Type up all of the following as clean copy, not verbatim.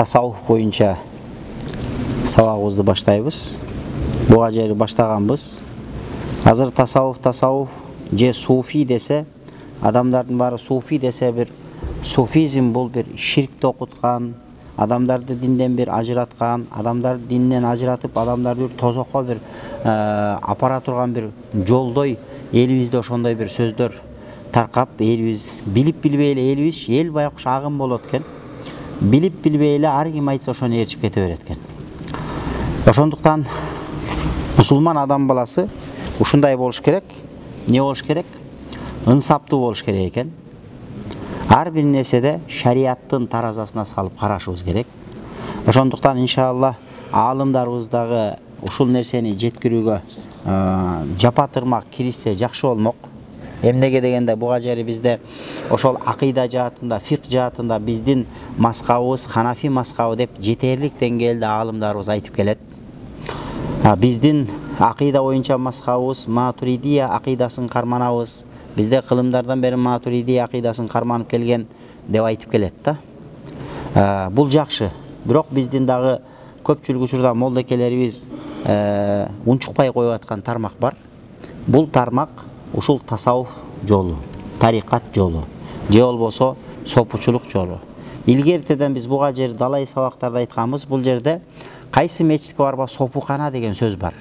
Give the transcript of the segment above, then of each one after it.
tasavvuf boyunca sabagыбызды баштайбыз. Буга жери баштаганбыз. Азыр tasavvuf же суфи десе, адамдардын баары суфи десе, бир суфизм бул бир ширкти окуткан, адамдарды динден бир ажыраткан, адамдарды динден ажыратып, адамдарды бир тозокко бир апара турган бир жолдой элибизде ошондой бир сөздөр таркап, элибиз билип билбей эле элибиз эл байкуш агым болот экен. Билип билбей эле ар ким айтса ошону ээрчип кете берет экен. Ошондуктан мусулман адам баласы ушундай болуш керек. Не болуш керек? Инсаптуу болуш керек экен. Ар бир нерседе шариаттын таразасына салып карашыбыз керек. Ошондуктан иншалла аалымдарыбыз дагы ушул нерсени жеткирүүгө жапатырмак киришсе жакшы болмок. Эмнеге дегенде буга жери bizde ошол акыйда жаатында, фикх жаатында биздин маскабыбыз Ханафи маскабы деп жетерлик деңгээлде аалымдарыбыз айтып келет. Биздин акыйда боюнча маскабыбыз Матуридия акыйдасын карманабыз. Bizde кылымдардан бери Матуридия акыйдасын карманып келген деп айтып келет да. Бул жакшы. Бирок биздин дагы көпчүлүк учурда молдекелерибиз унчукпай коюп аткан тармак бар. Бул тармак ушул tasavvuf жолу, тарикат жолу, же болбосо сопучулук жолу. Илгертеден биз буга жер далай сабактарда айтканбыз, бул жерде кайсы мечитке барба сопукана деген сөз бар.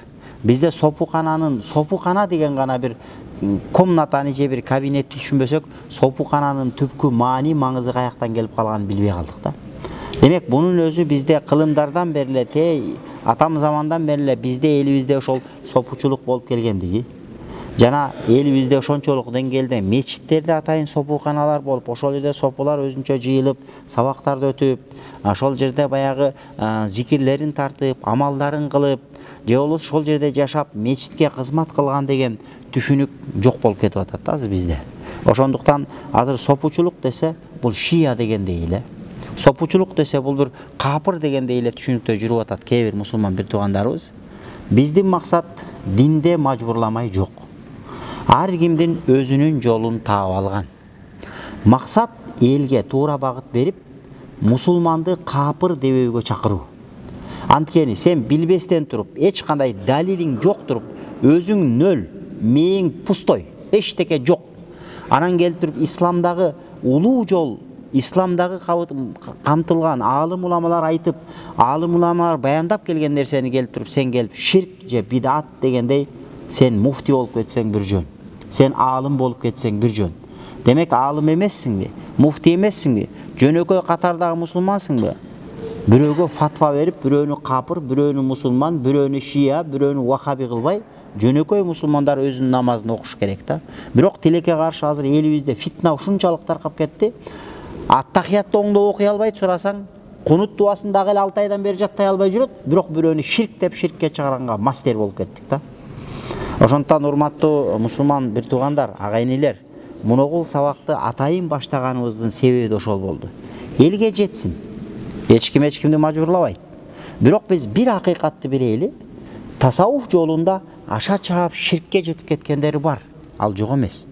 Бизде сопукана деген гана бир комнатаны же бир кабинетти түшүнбөсөк, сопукананын түпкү маани маңызы каяктан келип калганын билбей калдык да. Демек бунун өзү бизде кылымдардан бери эле, атам замандан бери эле бизде элибизде ошол сопучулук болуп келгендиги, жана элибизде ошончолук деңгээлде мечиттерде атайын сопуканалар болуп, ошол жерде сопулар өзүнчө жыйылып, сабактарды өтүп, ошол жерде баягы зикирлерин тартып, амалдарын кылып, же болбосо ошол жерде жашап, мечитке кызмат кылган деген түшүнүк жок болуп кетип атат да азыр бизде. Ошондуктан азыр сопучулук десе, бул шия дегендей эле. Сопучулук десе, бул бир капыр дегендей эле түшүнүктө жүрүп атат кээ бир мусулман бир туугандарыбыз. Биздин максат динде мажбурламай жок. Ар кимдин өзүнүн жолун таап алган. Максат элге туура багыт берип, мусулманды капыр дебөөгө чакыруу. Анткени сен билбестен туруп, эч кандай далилиң жок туруп, өзүң нөл, мээң пустой, эчтеке жок. Анан келип туруп исламдагы улуу жол, исламдагы камтылган аалым уламалар айтып, аалым уламалар баяндап келген нерсени келип туруп, сен келип ширк же бидат дегендей, сен муфти болуп кетсең бир жөн. Сен аалым болуп кетсең бир жөн. Демек аалым эмессиңби? Муфти эмессиңби? Жөнөкөй катардагы мусулмансыңбы? Бирөөгө фатва берип, бирөөнү капыр, бирөөнү мусулман, бирөөнү шия, бирөөнү вахаби кылбай, жөнөкөй мусулмандар өзүнүн намазын окуш керек да. Бирок тилекке каршы азыр элибизде фитна ушунчалык таркап кетти. Аттахиятты оңдоп окуй албайт, сурасаң, кунут дуасын дагы эле 6 айдан бери жаттай албай жүрөт, бирок бирөөнү ширк деп ширкке чыгаранга мастер болуп кеттик да. Ошондуктан урматтуу мусулман бир туугандар, агайнилер, муногул сабакты атайын баштаганыбыздын себеби да ошол болду. Элге жетсин. Эч кимди мажбурлабайт. Бирок биз бир акыйкатты билели, tasavvuf жолунда аша чаап ширкке жетип кеткендери бар. Ал жок эмес.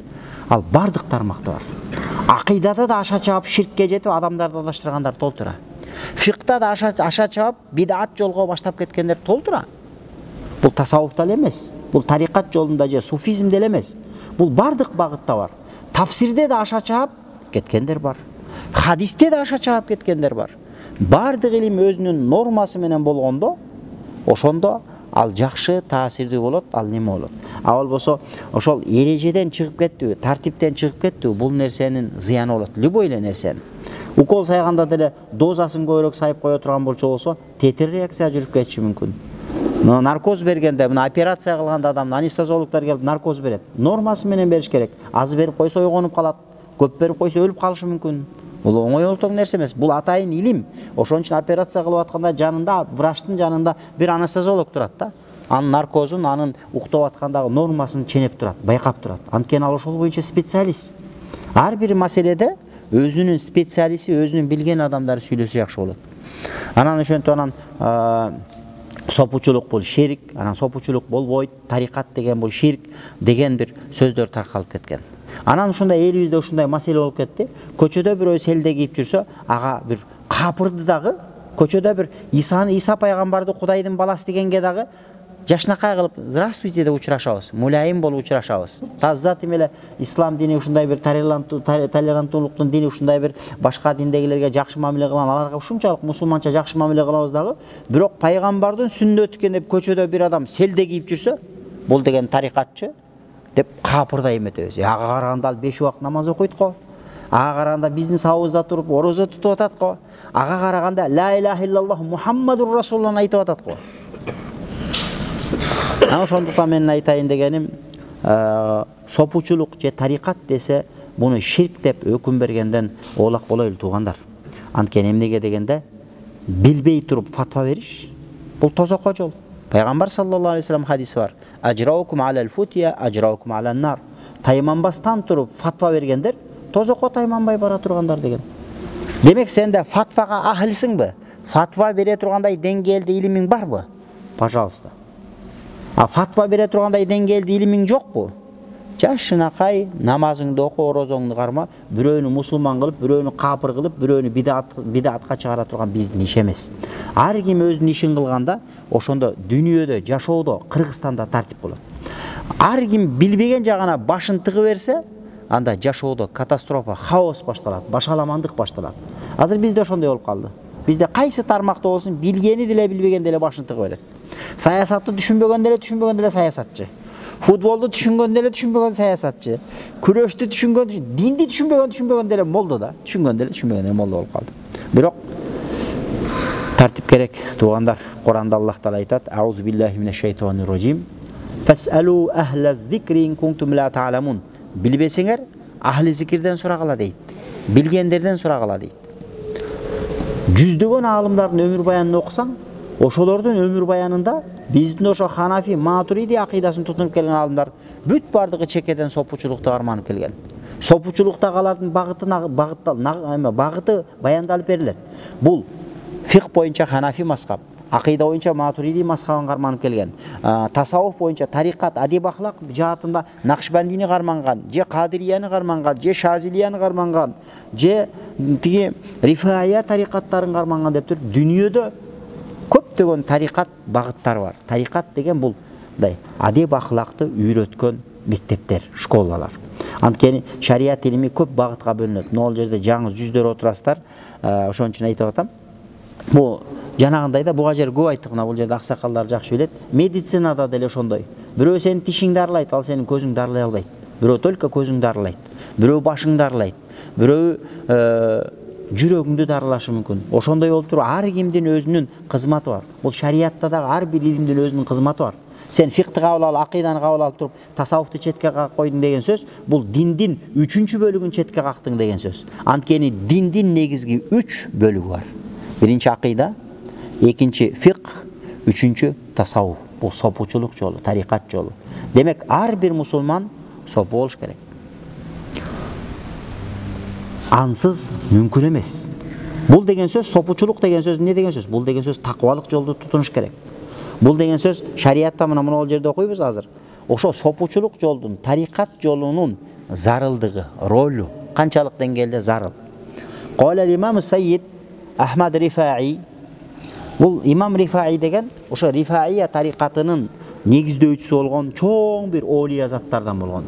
Ал бардык тармакта бар. Акыйдада да аша чаап ширкке жетип адамдарды адаштыргандар толтура. Фикта да аша чаап бидат жолго баштап кеткендер толтура. Бул tasavvufта эле эмес. Бул тарикат жолунда же суфизмде эле эмес. Бул бардык багытта бар. Тафсирде да аша чаап кеткендер бар. Хадисте да аша чаап кеткендер бар. Бардык илим өзүнүн нормасы менен болгондо, ошондо ал жакшы таасирдүү болот, ал неме болот. А болбосо ошол эрежеден чыгып кеттү, тартиптен чыгып кеттү, бул нерсенин зыяны болот. Любой эле нерсенин. Укол сайганда деле дозасын көбүрөөк сайып кое турган болсо, тетир реакция жүрүп кетиши мүмкүн. Наркоз бергенде, мына операция кылганда адам анестезиологдор келип наркоз берет. Нормасы менен бериш керек. Аз берип койсо ойгонуп калат, көп берип койсо өлүп калышы мүмкүн. Бул оңой олтоң нерсе эмес. Бул атайын илим. Ошон үчүн операция кылып атканда жанында, врачтын жанында бир анестезиолог турат да. Анын наркозун, анын уктап аткандагы нормасын ченеп турат, байкап турат. Анткени ал ошол боюнча специалист. Ар бир маселеде өзүнүн специалисти, өзүнүн билген адамдары сүйлөсө жакшы болот. Анан ошентип сопучулук бул ширк, анан сопучулук болбойт, тарикат деген бул ширк деген бир сөздөр таркалып кеткен. Анан ушундай элибизде ушундай маселе болуп кетти. Көчөдө бирөө селде кийип жүрсө, ага бир капырды дагы көчөдө бир Иса пайгамбарды Кудайдын баласы дегенге дагы жашынакай кылып здравствуйте деп учурашабыз, мулайым болуп учурашабыз. Тазат эмеле ислам дини ушундай бир толеранттуулуктун дини, ушундай бир башка диндегилерге жакшы мамиле кылган, аларга ушунчалык мусулманча жакшы мамиле кылабыз дагы. Бирок пайгамбардын сүннөтү экен деп көчөдө бир адам селде кийип жүрсө, бул деген тарикатчы деп капырдай эметебиз. Ага караганда ал 5 убакыт намаз окуйт го. Ага караганда биздин сабыбызда туруп орозо тутуп атат го. Ага караганда ла илаха иллаллах Мухаммадур Расулуллах айтып атат го. Ошондуктан менин айтайын дегеним, сопучулук же тарикат десе, буну ширк деп өкүм бергенден оолак болойлу туугандар. Анткени эмнеге дегенде, билбей туруп фатва бериш, бул тозокко жол. Пайгамбар саллаллаху алейхи вассалам хадиси бар. Ажраукум алал футия, ажраукум алан нар. Тайманбастан туруп фатва бергендер тозокко тайманбай бара тургандар деген. Демек сенде фатвага ахилсиңби? Фатва бере тургандай деңгээлде илимиң барбы? Пожалуйста. А фатва бере тургандай деңгээлде илимиң жокпу? Жашынакай намазыңды оку, орозоңду карма, бирөөнү мусулман кылып, бирөөнү капыр кылып, бирөөнү бидатка чыгара турган биздин иш эмес. Ар ким өзүнүн ишин кылганда, ошондо дүнүйөдө, жашоодо, Кыргызстанда тартип болот. Ар ким билбеген жагына башын тыгы берсе, анда жашоодо катастрофа, хаос башталат, башаламандык башталат. Азыр бизде ошондой болуп калды. Бизде кайсы тармакта болсун, билгени деле билбеген деле башын тыгы берет. Саясатты түшүнбөгөн деле саясатчы. Футболду түшүнгөн деле түшүнбөгөн саясатчы. Күрөштү түшүнгөн, динди түшүнбөгөн деле молдо да. Түшүнгөн деле молдо болуп калды. Бирок тартип керек туугандар. Куранда Аллах Таала айтат: "Аузу биллахи минеш шайтанир раджим. Фасалу ахла зикри ин кунтум ла та'ламун." Билбесеңер, ахли зикирден сурагыла дейт. Билгендерден сурагыла дейт. Жүздөгөн аалымдардын өмүр баянын окусаң, ошолордун өмүр баянында биздин ошо Ханафи, Матуриди акыйдасын тутунуп келген аалымдар бүт бардыгы чекеден сопучулукту карманып келген. Сопучулуктагы алардын багыты баяндалып берилет. Бул фикх боюнча Ханафи мазхаб, акыйда боюнча Матуриди мазхабын карманып келген. Тасаввуф боюнча тарикат, адеп ахлак жаатында Накшбандини карманган, же Кадирияны карманган, же Шазилияны карманган, же тиги Рифая тарикаттарын карманган деп туруп, дүнүйөдө көптөгөн тарикат багыттары бар. Тарикат деген бул адеп ахлакты үйрөткөн мектептер, школалар. Анткени шарият илими көп багытка бөлүнөт. Могул жерде жаңы жүздөр отурасыздар. Ошон үчүн айтып атам. Бул жанагындай да буга жер көп айттык, мына бул жерде аксакалдар жакшы билет. Медицинада деле ошондой. Бирөө сенин тишиңди арлайт, ал сенин көзүңдү арлай албайт. Бирөө только көзүңдү арлайт. Бирөө башыңды арлайт. Бирөө жүрөгүңдү дарылашы мүмкүн. Ошондой болуп туруп, ар кимдин өзүнүн кызматы бар. Бул шариятта дагы ар бир илимдин өзүнүн кызматы бар. Сен фикхти кабыл алып, акыйданы кабыл алып туруп, тасаввуфту четке какып койдуң деген сөз, бул диндин 3-чү бөлүгүн четке кактың деген сөз. Анткени диндин негизги 3 бөлүгү бар. Биринчи акыйда, экинчи фикх, үчүнчү тасаввуф. Бул сопучулук жолу, тарикат жолу. Демек, ар бир мусулман сопу болуш керек. Ансыз мүмкүн эмес. Бул деген сөз, сопучулук деген сөз эмне деген сөз? Бул деген сөз такыбалык жолду тутунуш керек. Бул деген сөз шариятта мына могул жерде окуйбуз азыр. Ошо сопучулук жолдун, тарикат жолунун зарылдыгы, ролу канчалык деңгээлде зарыл. Кала имам Сайид Ахмад Рифаи. Бул имам Рифаи деген ошо Рифаия тарикатынын негиздөөчүсү болгон чоң бир олия заттардан болгон.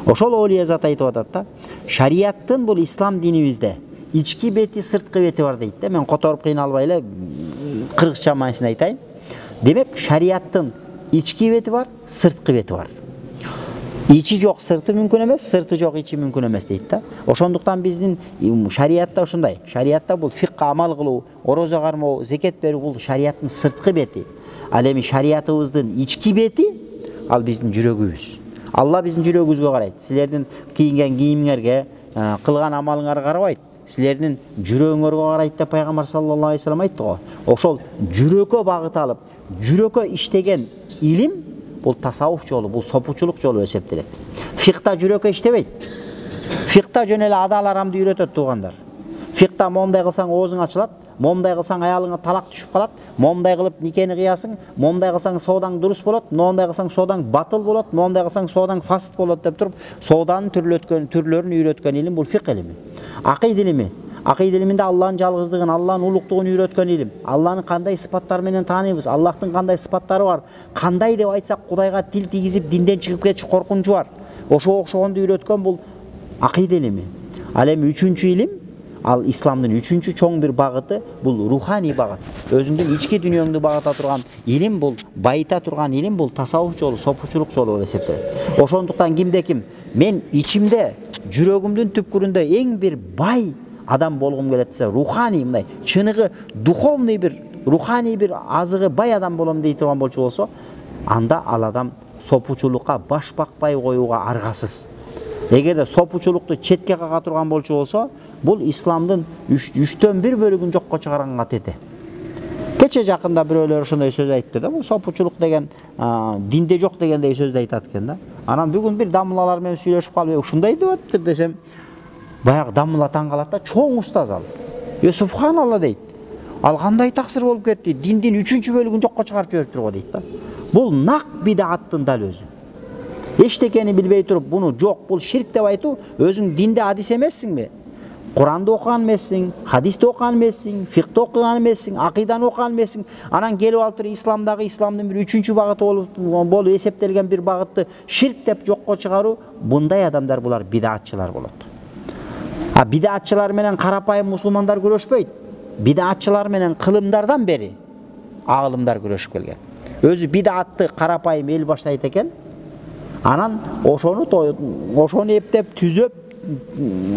Ошол олия зат айтып атат да, шариаттын бул ислам динибизде ички бети, сырткы бети бар дейт да. Мен которуп кыйналбай эле кыргызча мааниsin айтайын. Демек, шариаттын ички бети бар, сырткы бети бар. Ичи жок сырты мүмкүн эмес, сырты жок ичи мүмкүн эмес дейт да. Ошондуктан биздин шариятта ошондой. Шариятта бул фикка амал кылуу, орозо кармоо, зекет берүү бул шариаттын сырткы бети. Ал эми шариятыбыздын ички бети ал биздин жүрөгүбүз. Алла биздин жүрөгүбүзгө карайт. Силердин кийинген кийимиңерге, кылган амалыңарга карабайт. Силердин жүрөгүңөргө карайт деп пайгамбар саллаллаху алейхи вассалам айтты го. Ошол жүрөккө багыт алып, жүрөккө иштеген илим бул тасаввуф жолу, бул сопучулук жолу эсептелет. Фикта жүрөккө иштебейт. Фикта жөн эле адал арамды үйрөтөт туугандар. Фикта момундай кылсаң оозуң ачылат, момундай кылсаң аялыңа талак түшүп калат, момундай кылып никени кыясың, момундай кылсаң соодаң дурус болот, момундай кылсаң соодаң батыл болот, момундай кылсаң соодаң фасд болот деп туруп, сооданын түрлөрүн үйрөткөн илим бул фикх илими. Акыйда илими. Акыйда илиминде Аллахтын жалгыздыгын, Аллахтын улуктугун үйрөткөн илим. Аллахны кандай сыпаттар менен тааныйбыз, Аллахтын кандай сыпаттары бар, кандай деп айтсак Кудайга тил тийгизип динден чыгып кетиш коркунчу бар. Ошого окшогонду үйрөткөн бул акыйда илими. Ал эми үчүнчү илим, ал исламдын үчүнчү чоң бир багыты бул руханий багыт. Өзүңдүн ички дүйнөңдү багыта турган илим бул, байыта турган илим бул тасаввуф жолу, сопучулук жолу болуп эсептелет. Ошондуктан кимде ким мен ичимде, жүрөгүмдүн түпкүрүндө эң бир бай адам болгум келет десе, руханий мындай чыныгы духовный бир, руханий бир азыгы бай адам болом дей турган болчу болсо, анда ал адам сопучулукка баш бакпай коюуга аргасыз. Эгерде сопучулукту четке кага турган болчу болсо, бул исламдын 3төн 1 бөлүгүн жокко чыгаранга тете. Кече жакында бирөөлөр ошондой сөз айтты да, бул сопучулук деген динде жок дегендей сөздү айтат экен да. Анан бүгүн бир дамылалар менен сүйлөшүп калып, ушундай деп атыптыр десем, баягы дамыла таң калат да, чоң устаз ал. Субханалла дейт. Ал кандай таксыр болуп кетти? Диндин 3-чү бөлүгүн жокко чыгарып жибериптир го дейт да. Бул нак бидаттын дал өзү. Эчтекени билбей туруп, буну жок, бул ширк деп айтуу, өзүң динде адис эмессиңби? Куранды окуган эмессиң, хадисти окуган эмессиң, фикти окуган эмессиң, акыйданы окуган эмессиң. Анан келип алып туруп исламдагы исламдын бир 3-чү багыты болуп эсептелген бир багытты ширк деп жокко чыгаруу, мындай адамдар булар бидатчылар болот. А бидатчылар менен карапайым мусулмандар күрөшпөйт. Бидатчылар менен кылымдардан бери аалымдар күрөшүп келген. Өзү бидатты карапайым эл баштайт экен. Анан ошону эптеп түзөп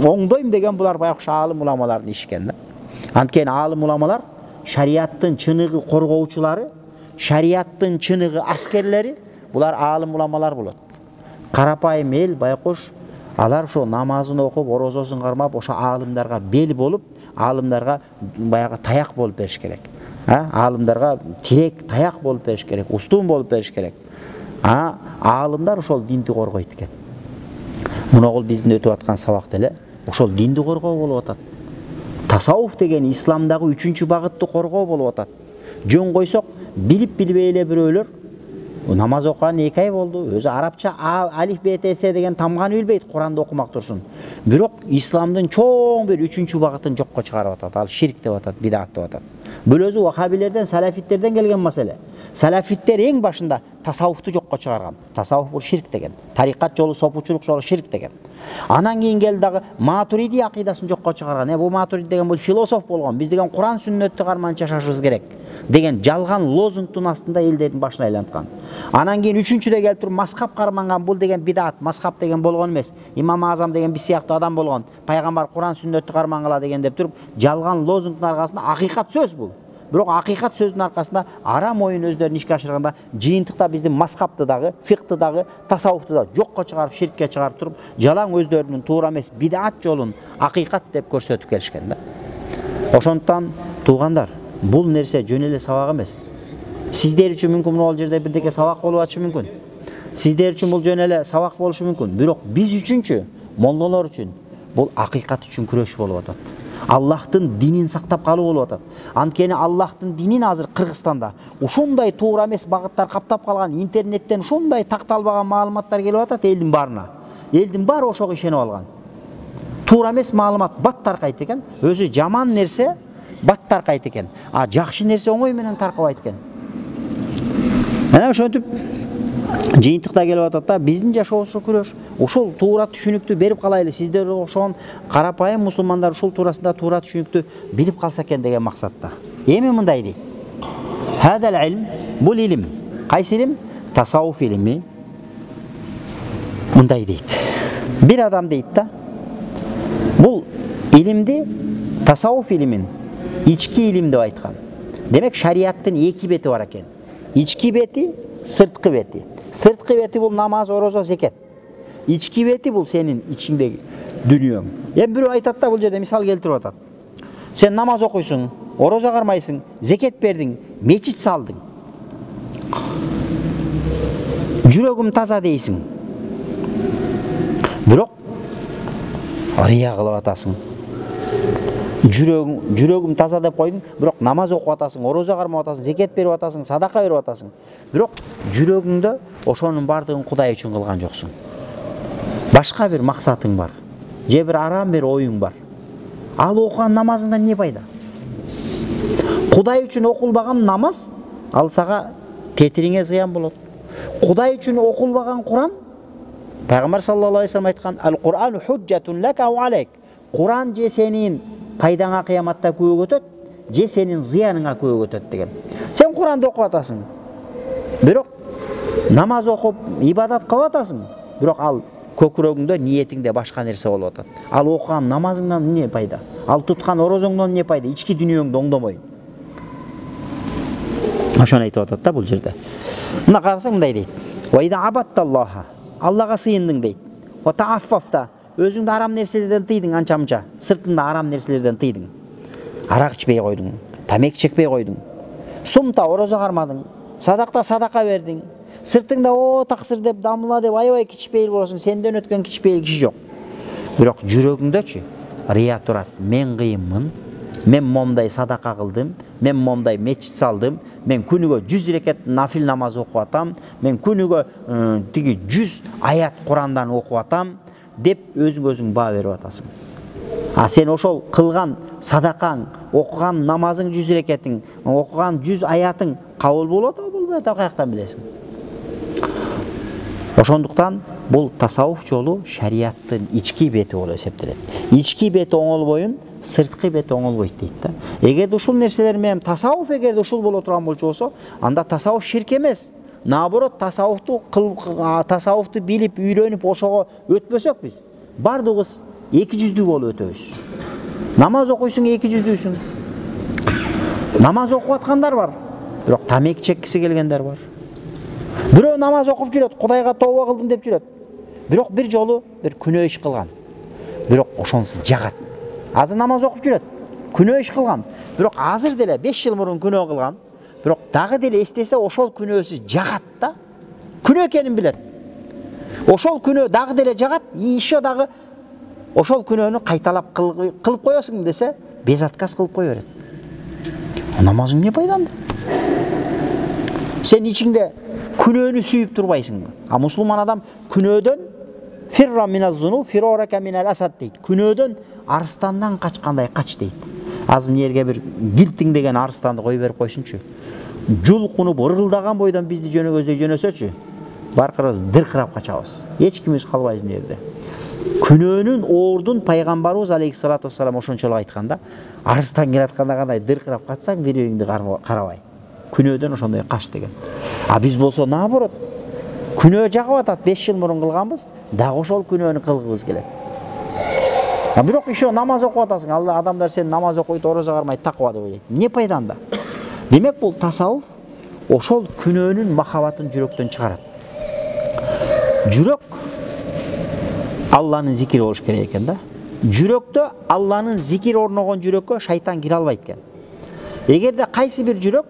оңдойм деген булар байкуш аалым уламалардын иши экен да. Анткени аалым уламалар шариаттын чыныгы коргоочулары, шариаттын чыныгы аскерлери, булар аалым уламалар болот. Карапайым эл байкуш алар ошо намазын окуп, орозосун кармап, ошо аалымдарга бел болуп, аалымдарга баягы таяк болуп бериш керек. Аалымдарга тирек, таяк болуп бериш керек, устун болуп бериш керек. Аалымдар ошол динди коргойт экен. Мунагул биздин өтүп аткан сабак деле ошол динди коргоо болуп атат. Тасаввуф деген исламдагы 3-чү багытты коргоо болуп атат. Жөн койсок, билип билбей эле бирөөлөр намаз окуган 2 ай болду, өзү арабча алиф бтс деген тамганы билбейт, Куранды окумак турсун. Бирок исламдын чоң бир 3-чү багытын жокко чыгарып атат. Ал ширк деп атат, бидат деп атат. Бул өзү вахабилерден, салафиттерден келген маселе. Салафиттер эң башында тасаввуфту жокко чыгарган. Тасаввуф бул ширк деген. Тарикат жолу, сопучулук жолу ширк деген. Анан кийин келди дагы матуриди акыйдасын жокко чыгарган. Бул матуриди деген бул философ болгон. Биз деген Куран сүннөттү карманча жашашыбыз керек деген жалган лозунгтун астында элдердин башына айланткан. Анан кийин 3-чүдө келип туруп мазхаб карманган, бул деген бидат, мазхаб деген болгон эмес. Имам Азам деген биз сыяктуу адам болгон. Пайгамбар Куран сүннөттү кармангыла деген деп туруп жалган лозунгтун аркасында акыйкат сөз бул. Бирок акыйкат сөздүн аркасында арам оюн өздөрүн ишке ашырганда жыйынтыкта биздин мазхабты дагы, фикты дагы, тасаввуфту да жокко чыгарып, ширкке чыгарып туруп, жалаң өздөрүнүн туура эмес бидат жолун акыйкат деп көрсөтүп келишкен да. Ошондуктан туугандар, бул нерсе жөн эле сабак эмес. Сиздер үчүн мүмкүн бул жерде бирдеке сабак болуп атышы мүмкүн. Сиздер үчүн бул жөн эле сабак болушу мүмкүн. Бирок биз үчүнчү, молдолор үчүн бул акыйкат үчүн күрөш болуп атат. Аллахтын динин сактап калуу болуп атат. Анткени Аллахтын динин азыр Кыргызстанда ушундай туура эмес багыттар каптап калган, интернеттен ушундай такталбаган маалыматтар келип атат элдин баарына. Элдин баары ошого ишенип алган. Туура эмес маалымат бат таркайт экен. Өзү жаман нерсе бат таркайт экен. А жакшы нерсе оңой менен таркабайт экен. Мына ошентип жыйынтыкта келип атат да, биздин жашообуз ушу күрөш. Ушул туура түшүнүктү берип калайлы. Сиздер ошон карапайым мусулмандар ушул туурасында туура түшүнүктү билип калса экен деген максатта. Эми мындай дейт. Хадал илм, бул илим. Кайсы илим? Тасаввуф илими. Мындай дейт. Бир адам дейт да, бул илимди, тасаввуф илимин ички илим деп айткан. Демек шариаттын 2 бети бар экен. Ички бети, сырткы бети. Сырткы бети бул намаз, орозо, зекет. Ички бети бул сенин ичиңдеги дүнүйөң. Эми бирөө айтат да, бул жерде мисал келтирип атат. Сен намаз окуйсуң, орозо кармайсың, зекет бердиң, мечит салдың. Жүрөгүм таза дейсиң. Бирок рия кылып атасың. Жүрөгүм таза деп койдуң, бирок намаз окуп атасың, орозо кармап атасың, зекет берип атасың, садака берип атасың. Бирок жүрөгүңдө ошонун бардыгын Кудай үчүн кылган жоксуң. Башка бир максатың бар. Же бир арам бир оюң бар. Ал окуган намазыңдан не пайда? Кудай үчүн окулбаган намаз ал сага тетириңе зыян болот. Кудай үчүн окулбаган Куран, Пайгамбар саллаллаху алейхи вассалам айткан: "Ал-Кур'ану худжатун лака ва алейк." Куран же сенин пайдаңа кыяматта күбө өтөт, же сенин зыяныңа күбө өтөт деген. Сен Куранды окуп атасың. Бирок намаз окуп ибадат кылып атасың. Бирок ал көкүрөгүңдө, ниетиңде башка нерсе болуп атат. Ал окуган намазыңдан не пайда? Ал туткан орозоңдон не пайда? Ички дүйнөңдү оңдомой. Ошону айтып атат да бул жерде. Мына карасаң мындай дейт: "Ва ида абатталлаха", Аллага сыйындың дейт. "Ва тааффафта", өзүңдү арам нерселерден тыйдың, анча-мынча, сыртында арам нерселерден тыйдың. Арак ичпей койдуң, тамеки чекпей койдуң. Сумта, орозо кармадың, садака бердиң. Сыртыңда о таксыр деп, дамыла деп аябай кичпейил болосуң, сенден өткөн кичпейил киши жок. Бирок жүрөгүңдөчү рия турат. Мен кыйынмын, мен момдай садака кылдым, мен момдай мечит салдым, мен күнүгө 100 рекет нафил намаз окуп атам, мен күнүгө тиги 100 аят Курандан окуп атам деп өзүң баа берип атасың. А сен ошол кылган садакаң, окуган намазың 100 рекетиң, окуган 100 аятың кабыл болот, болбойт, каяктан билесиң? Ошондуктан бул тасаввуф жолу шариаттын ички бети болуп эсептелет. Ички бети оңолбойун, сырткы бети оңолбойт дейт да. Эгерде ушул нерселер менен тасаввуф эгерде ушул боло турган болчу болсо, анда тасаввуф ширк эмес. Наоборот, тасаввуфту билип, үйрөнүп, ошого өтпөсөк биз, бардыгыбыз 200 болуп өтөбүз. Намаз окуйсуң, 200-дүсүң. Намаз окуп аткандар бар, бирок тамеки чеккиси келгендер бар. Бирөө намаз окуп жүрөт, Кудайга тооба кылдым деп жүрөт. Бирок бир жолу бир күнөө иш кылган. Бирок ошонусу жагат. Азыр намаз окуп жүрөт, күнөө иш кылган. Бирок азыр деле 5 жыл мурун күнөө кылган. Бирок дагы деле эстесе ошол күнөөсү жагат да. Күнөө экенин билет. Ошол күнөө дагы деле жагат, еще дагы ошол күнөөнү кайталап кылып коесуң десе, безатказ кылып кое берет. Намазың не пайданда? Сен ичиңде күнөөнү сүйүп турбайсыңбы? А мусулман адам күнөөдөн фирра миназ-зуну фирорака минал асад дейт. Күнөөдөн арстандан качкандай кач дейт. Азыр жерге бир гилтиң деген арстанды кой берип койсунчу. Жулкунуп ырылдаган бойдон бизди жөнөгөздөй жөнөсөчү, баркырыбыз дыркырап качабыз. Эч кимибиз калбайбыз бу жерде. Күнөөнүн оордун пайгамбарыбыз алейхиссалату вассалам ошончолук айтканда, арстан келатканда кандай дыркырап катсаң, бириңди карабай. Күнөөдөн ошондой каш деген. А биз болсо наоборот, күнөө жагып атат, 5 жыл мурун кылганбыз, дагы ошол күнөөнү кылгыбыз келет. А бирок еще намаз окуп атасың, Алла адамдар сен намаз окуйт, орозо кармайт, таква деп ойлойт. Не пайданда? Демек бул тасаввуф ошол күнөөнүн махабатын жүрөктөн чыгарат. Жүрөк Алланын зикири болуш керек экен да. Жүрөктө Алланын зикири орногон жүрөккө шайтан кире албайт экен. Эгерде кайсы бир жүрөк,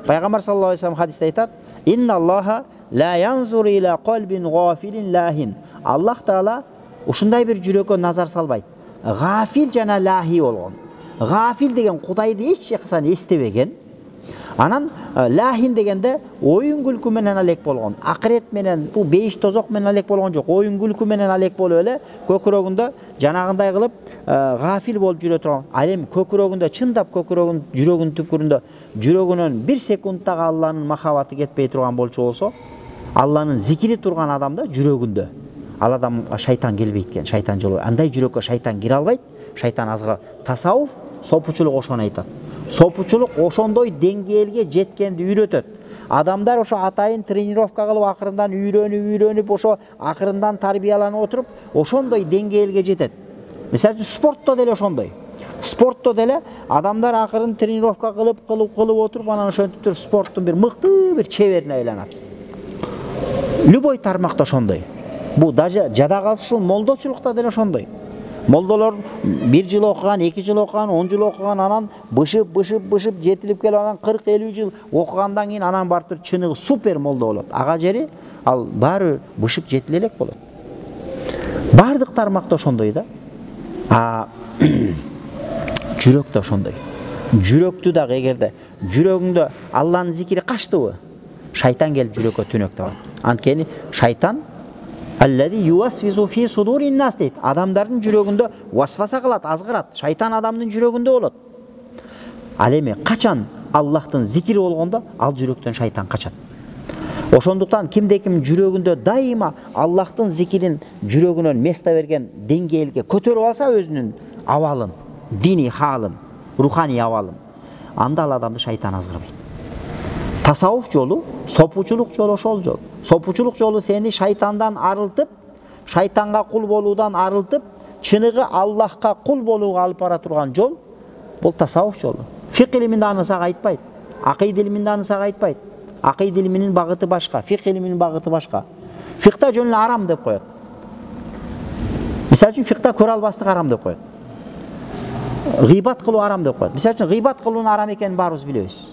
Пайгамбар саллаллаху алейхи вассалам хадисте айтат: "Инна Аллаха ла янзуру ила qalbin ghafilin lahin." Аллах таала ушундай бир жүрөккө назар салбайт. Гафил жана лахи болгон. Гафил деген Кудайды эч качан эстебеген. Анан лахин дегенде оюн күлкү менен алек болгон. Акырет менен, бу бейиш тозок менен алек болгон жок. Оюн күлкү менен алек болуп эле көкүрөгүндө жанагындай кылып гафил болуп жүрө турган. Ал эми көкүрөгүндө чындап жүрөгүнүн түпкүрүндө жүрөгүнөн 1 секундтагы Алланын махабаты кетпей турган болчу болсо, Алланын зикири турган адамда жүрөгүндө ал адамга шайтан келбейт экен, шайтан жолу. Андай жүрөккө шайтан кире албайт. Шайтан азгыра. Тасаввуф сопучулук ошону айтат. Сопучулук ошондой деңгээлге жеткенди үйрөтөт. Адамдар ошо атайын тренировка кылып акырындан үйрөнүп ошо акырындан тарбияланып отуруп, ошондой деңгээлге жетет. Мисалы спортто деле ошондой. Спортто деле адамдар акырын тренировка кылып отуруп, анан ошентип туруп спорттун бир мыкты бир чеберине айланат. Любой тармакта ошондой. Бу даже жада калышын молдочулукта деле ошондой. Молдолор 1 жыл окуган, 2 жыл окуган, 10 жыл окуган, анан бышып жетилип келип, анан 40-50 жыл окугандан кийин анан барып туруп чыныгы супер молдо болот. Ага жери ал баары бышып жетиле элек болот. Бардык тармакта ошондой да. А жүрөк да ошондой. Жүрөктү дагы эгерде жүрөгүңдө Алланын зикири качтыбы, шайтан келип жүрөккө түнөк табат. Анткени шайтан Аллази ювасвизу фи судурин нас дейт. Адамдардын жүрөгүндө васваса кылат, азгырат. Шайтан адамдын жүрөгүндө болот. Ал эми качан Аллахтын зикири болгондо ал жүрөктөн шайтан качат. Ошондуктан кимде-ким жүрөгүндө дайыма Аллахтын зикирин жүрөгүнөн место берген деңгээлге көтөрүп алса өзүнүн абалын, дини халын, руханий абалын, анда ал адамды шайтан азгырбайт. Тасауф жолу, сопучулук жолу ошол жол. Сопучулук жолу сени шайтандан арылтып, шайтанга кул болуудан арылтып, чыныгы Аллахка кул болууга алып бара турган жол бул тасауф жолу. Фик илиминде аны сага айтпайт. Акыйда илиминде аны сага айтпайт. Акыйда илиминин багыты башка, фик илиминин багыты башка. Фикта жөн эле арам деп коет. Мисалы үчүн фикта көрө албастык арам деп коет. Гыйбат кылуу арам деп коет. Мисалы үчүн гыйбат кылуунун арам экенин баарыбыз билебиз.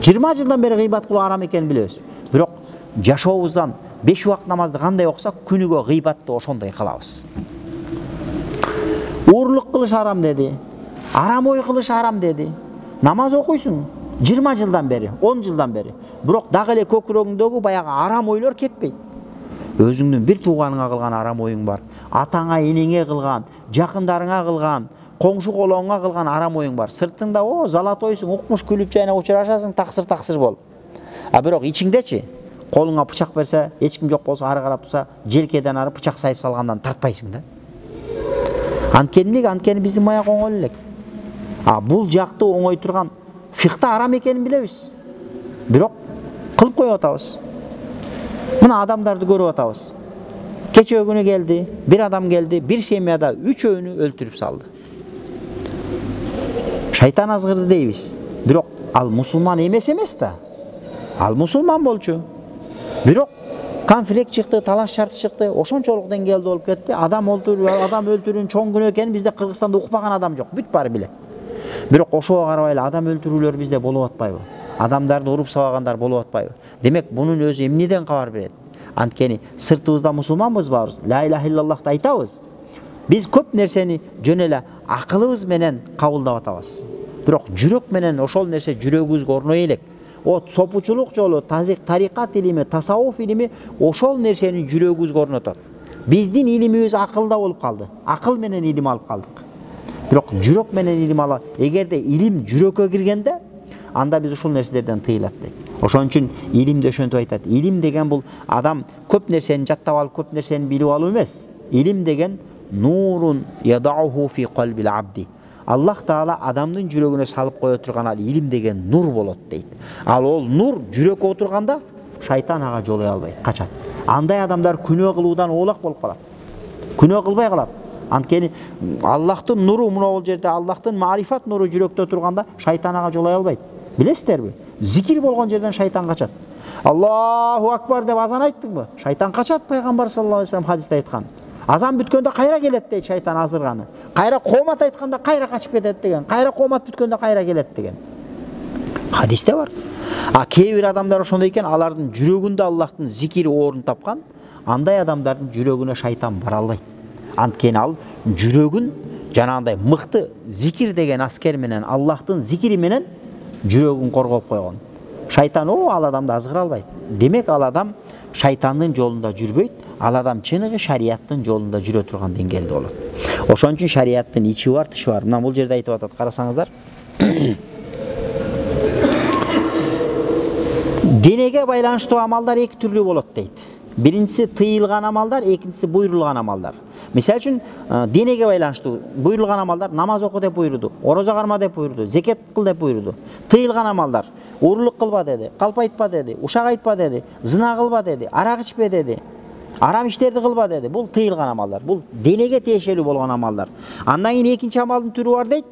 20 жылдан бери гыйбат кылуу арам экенин билебиз. Бирок жашообуздан 5 убакыт намазды кандай окусак, күнүгө гыйбатты ошондой кылабыз. Уурлук кылыш арам деди. Арам ой кылыш арам деди. Намаз окуйсуң 20 жылдан бери, 10 жылдан бери. Бирок дагы эле көкүрөгүңдөгү баягы арам ойлор кетпейт. Өзүңдүн бир тууганыңа кылган арам оюң бар. Атаңа, энеңе кылган, жакындарыңа кылган, коңшу колоңуңа кылган арам оюң бар. Сыртыңда залатойсуң, укмуш күлүп жайна учурашасың, таксыр бол. А бирок ичиңдечи, колуңа бычак берсе, эч ким жок болсо, ары карап турса, желкеден ары бычак сайып салгандан тартпайсың да. Анткени биздин маяк оңой элек. А бул жакты оңой турган фикта арам экенин билебиз. Бирок кылып коюп атабыз. Мына адамдарды көрүп атабыз. Кече күнү келди, бир адам келди, бир семьяда 3-өөнү өлтүрүп салды. Шайтан азгырды дейбиз. Бирок ал мусулман эмес да. Ал мусулман болчу. Бирок конфликт чыкты, талаш шарт чыкты, ошончолук деңгээлде болуп кетти. Адам өлтүрүүнүн чоң күнөө экенин бизде Кыргызстанда укпаган адам жок. Бүт баары билет. Бирок ошого карабай эле адам өлтүрүүлөр бизде болуп атпайбы? Адамдарды уруп сабагандар болуп атпайбы? Демек бунун өзү эмнеден кабар берет? Анткени сыртыбызда мусулманбыз баарыбыз. Ла илаха иллаллахты айтабыз. Биз көп нерсени жөн эле акылыбыз менен кабылдап атабыз. Бирок жүрөк менен ошол нерсе жүрөгүбүзгө орной элек. Сопучулук жолу, тарикат илими, тасауф илими ошол нерсени жүрөгүбүзгө орнотот. Биздин илимибиз акылда болуп калды. Акыл менен илим алып калдык. Бирок жүрөк менен илим ала. Эгерде илим жүрөккө киргенде, анда биз ушул нерселерден тыйылат дейт. Ошон үчүн илимди ошентип айтат. Илим деген бул адам көп нерсени жаттап алып, көп нерсени билип алуу эмес. Илим деген нурун ядауху фи қалбил абди. Аллах Таала адамдын жүрөгүнө салып кое турган ал илим деген нур болот дейт. Ал ол нур жүрөккө отурганда шайтан ага жолой албайт, качат. Андай адамдар күнөө кылуудан оолак болуп калат. Күнөө кылбай калат. Анткени Аллахтын нуру мына жерде, Аллахтын марифат нуру жүрөктө турганда шайтан ага жолой албайт. Билесиздерби? Зикир болгон жерден шайтан качат. Аллаху акбар деп азан айттыңбы? Шайтан качат, пайгамбар саллаллаху алейхи вассалам хадисте айткан. Азан бүткөндө кайра келет дейт шайтан азырганы. Кайра коомат айтканда кайра качып кетет деген. Кайра коомат бүткөндө кайра келет деген. Хадисте бар. А кээ бир адамдар ошондой экен, алардын жүрөгүндө Аллахтын зикири орун тапкан, андай адамдардын жүрөгүнө шайтан бара албайт. Анткени ал жүрөгүн жанагындай мыкты зикир деген аскер менен, Аллахтын зикири менен жүрөгүн коргоп койгон. Шайтан ал адамды азгыра албайт. Демек ал адам шайтандын жолунда жүрбөйт, ал адам чыныгы шариаттын жолунда жүрө турган деңгээлде болот. Ошон үчүн шариаттын ичи бар, тышы бар. Мына бул жерде айтып атат, карасаңыздар. Денеге байланыштуу амалдар эки түрлүү болот дейт. Биринчиси тыйылган амалдар, экинчиси буйрулган амалдар. Мисалы үчүн денеге байланыштуу буйрулган амалдар намаз оку деп буйруду, орозо карма деп буйруду, зекет кыл деп буйруду. Тыйылган амалдар урлук кылба деди, калп айтпа деди, ушак айтпа деди, зына кылба деди, арак ичпе деди, арам иштерди кылба деди. Бул тыйылган амалдар. Бул денеге тиешелүү болгон амалдар. Андан кийин экинчи амалдын түрү бар дейт.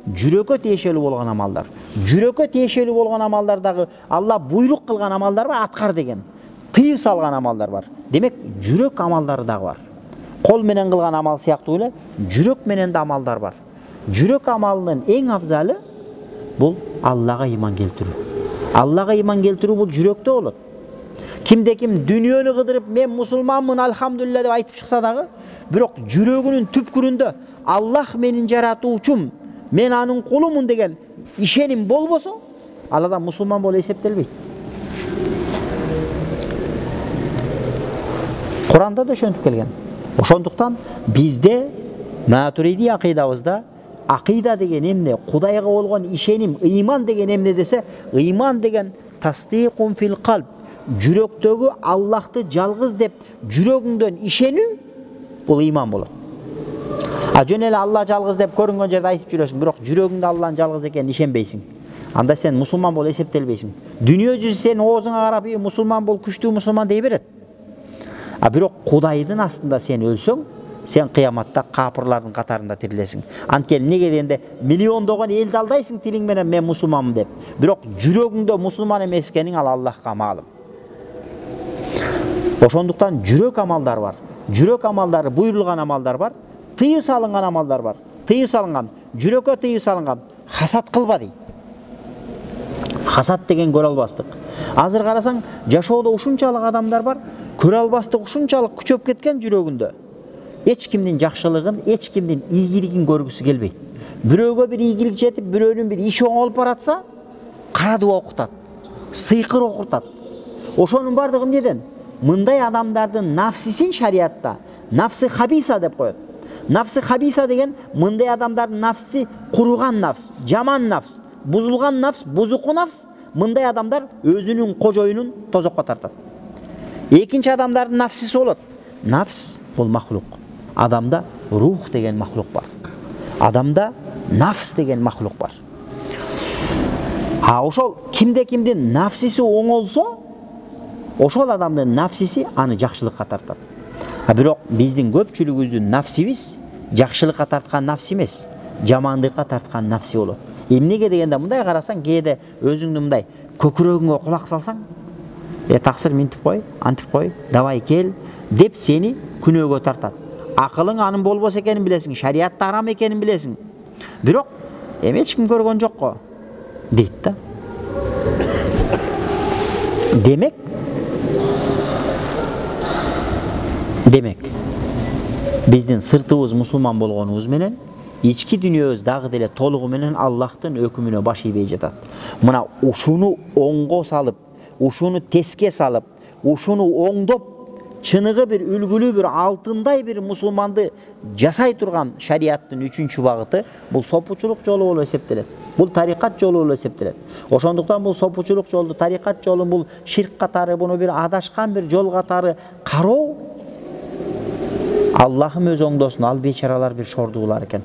Жүрөккө тиешелүү болгон амалдар. Жүрөккө тиешелүү болгон амалдардагы Алла буйрук кылган амалдар бар, аткар деген. Тыйып салган амалдар бар. Демек жүрөк амалдары дагы бар. Кол менен кылган амал сыяктуу эле жүрөк менен да амалдар бар. Жүрөк амалынын эң афзалы бул Аллага иман келтирүү. Аллага иман келтирүү бул жүрөктө болот. Кимде ким дүйнөнү кыдырып мен мусулманмын алхамдулилля деп айтып чыкса дагы, бирок жүрөгүнүн түпкүрүндө Аллах менин жаратуучум, мен анын кулумун деген ишеним болбосо, ал адам мусулман болуп эсептелбейт. Kur'an'da da ошентип келген. Ошондуктан бизде Матуриди акыйдабызда акыйда деген эмне, Кудайга болгон ишеним, ыйман деген эмне десе, ыйман деген тасдиқун фил калб, жүрөктөгү Аллахты жалгыз деп жүрөгүңдөн ишенүү, бул ыйман болот. Жөн эле Алла жалгыз деп көрүнгөн жерде айтып жүрөсүң, бирок жүрөгүңдө Алланын жалгыз экенин ишенбейсиң. Анда сен мусулман болуп эсептелбейсиң. Дүйнө жүзү сен оозуңа карап, мусулман бол, күчтүү мусулман дей берет. Бирок Кудайдын астында сен өлсөң, сен кыяматта капырлардын катарында тирилесиң. Анткени эмнеге дегенде миллиондогон элди алдайсың тилиң менен мен мусулманмын деп. Бирок жүрөгүңдө мусулман эмес экениң ал Аллахка маалым. Ошондуктан жүрөк амалдар бар. Жүрөк амалдары буйрулган амалдар бар. Тыйып салынган амалдар бар. Тыйып салынган, жүрөккө тыйып салынган. Хасат кылба дейт. Хасат деген көрө албастык. Азыр карасаң, жашоодо ушунчалык адамдар бар, көрө албастык ушунчалык күчөп кеткен жүрөгүндө. Эч кимдин жакшылыгын, эч кимдин ийгилигин көргүсү келбейт. Бирөөгө бир ийгилик жетип, бирөөнүн бир иши оңолуп баратса, кара дуа окутат, сыйкыр окутат. Ошонун бардыгы эмнеден? Мындай адамдардын нафсисин шариатта нафсы хабиса деп коет. Нафсы хабиса деген мындай адамдардын нафси куруган нафс, жаман нафс, бузулган нафс, бузуку нафс. Мындай адамдар өзүнүн кожоюнун тозокко тартат. Экинчи адамдардын нафсиси болот. Нафс бул махлук. Адамда рух деген махлук бар. Адамда нафс деген махлук бар. Ошол кимдин нафсиси оңолсо, ошол адамдын нафсиси аны жакшылыкка тартат. Бирок биздин көпчүлүгүбүздүн нафсибиз жакшылыкка тарткан нафс эмес, жамандыкка тарткан нафси болот. Эмнеге дегенде мындай карасаң, кээде өзүңдү мындай көкүрөгүңө кулак салсаң, таксир минтип кой, антип кой, давай кел деп сени күнөөгө тартат. Акылың анын болбос экенин билесиң, шариатта арам экенин билесиң. Бирок эч ким көргөн жок го дейт да. Демек, биздин сыртыбыз мусулман болгонубуз менен ички дүйнөбүз дагы деле толугу менен Аллахтын өкүмүнө баш ийбей жатат. Мына ушуну оңго салып, ушуну теске салып, ушуну оңдоп, чыныгы бир үлгүлүү бир алтындай бир мусулманды жасай турган шариаттын 3-чү багыты бул сопучулук жолу болуп эсептелет. Бул тарикат жолу болуп эсептелет. Ошондуктан бул сопучулук жолду, тарикат жолун бул ширк катары, буну бир адашкан бир жол катары кароо Аллахым өз оңдосун, ал бечаралар бир шордуулар экен.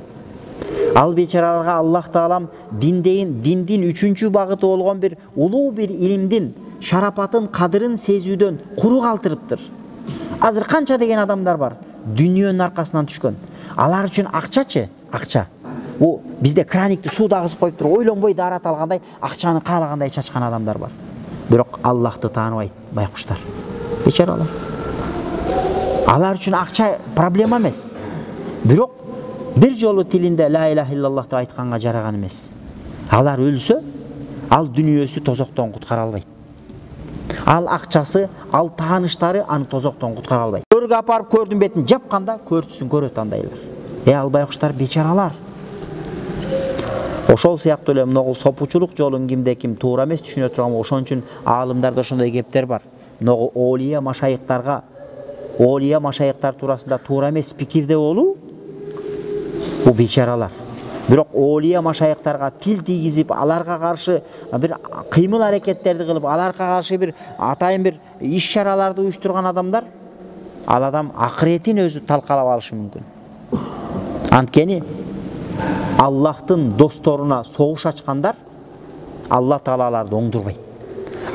Ал бечараларга Аллах Таалам диндин 3-чү багыты болгон бир улуу бир илимдин шарапатын, кадырын сезүүдөн куру калтырыптыр. Азыр канча деген адамдар бар, дүйнөнүн аркасынан түшкөн. Алар үчүн акчачы, акча. Бу бизде краникти сууда агызып коюп туруп, ойлонбой дарат алгандай, акчаны каалагандай чачкан адамдар бар. Бирок Аллахты тааныбайт байкуштар. Бечаралар. Алар үчүн акча проблема эмес. Бирок бир жолу тилинде ла илаха иллаллах деп айтканга жараган эмес. Алар өлсө, ал дүйнөсү тозоктон куткара албайт. Ал акчасы, ал тааныштары аны тозоктон куткара албайт. Көргө апарып көрдүн бетин жапканда көртүсүн көрөт андайлар. Ал байкуштар бечаралар. Ошол сыяктуу эле могул сопучулук жолун кимде ким туура эмес түшүнө турган, ошон үчүн аалымдарда ошондой кептер бар. Могу олия машайыктар туурасында туура эмес пикирде болуу бул бечаралар. Бирок олия машайыктарга тил тийгизип, аларга каршы бир кыймыл аракеттерди кылып, аларга каршы бир атайын бир иш-чараларды уюштурган адамдар, ал адам акыретин өзү талкалап алышы мүмкүн. Анткени Аллахтын досторуна согуш ачкандар Алла Таала аларды оңдурбайт.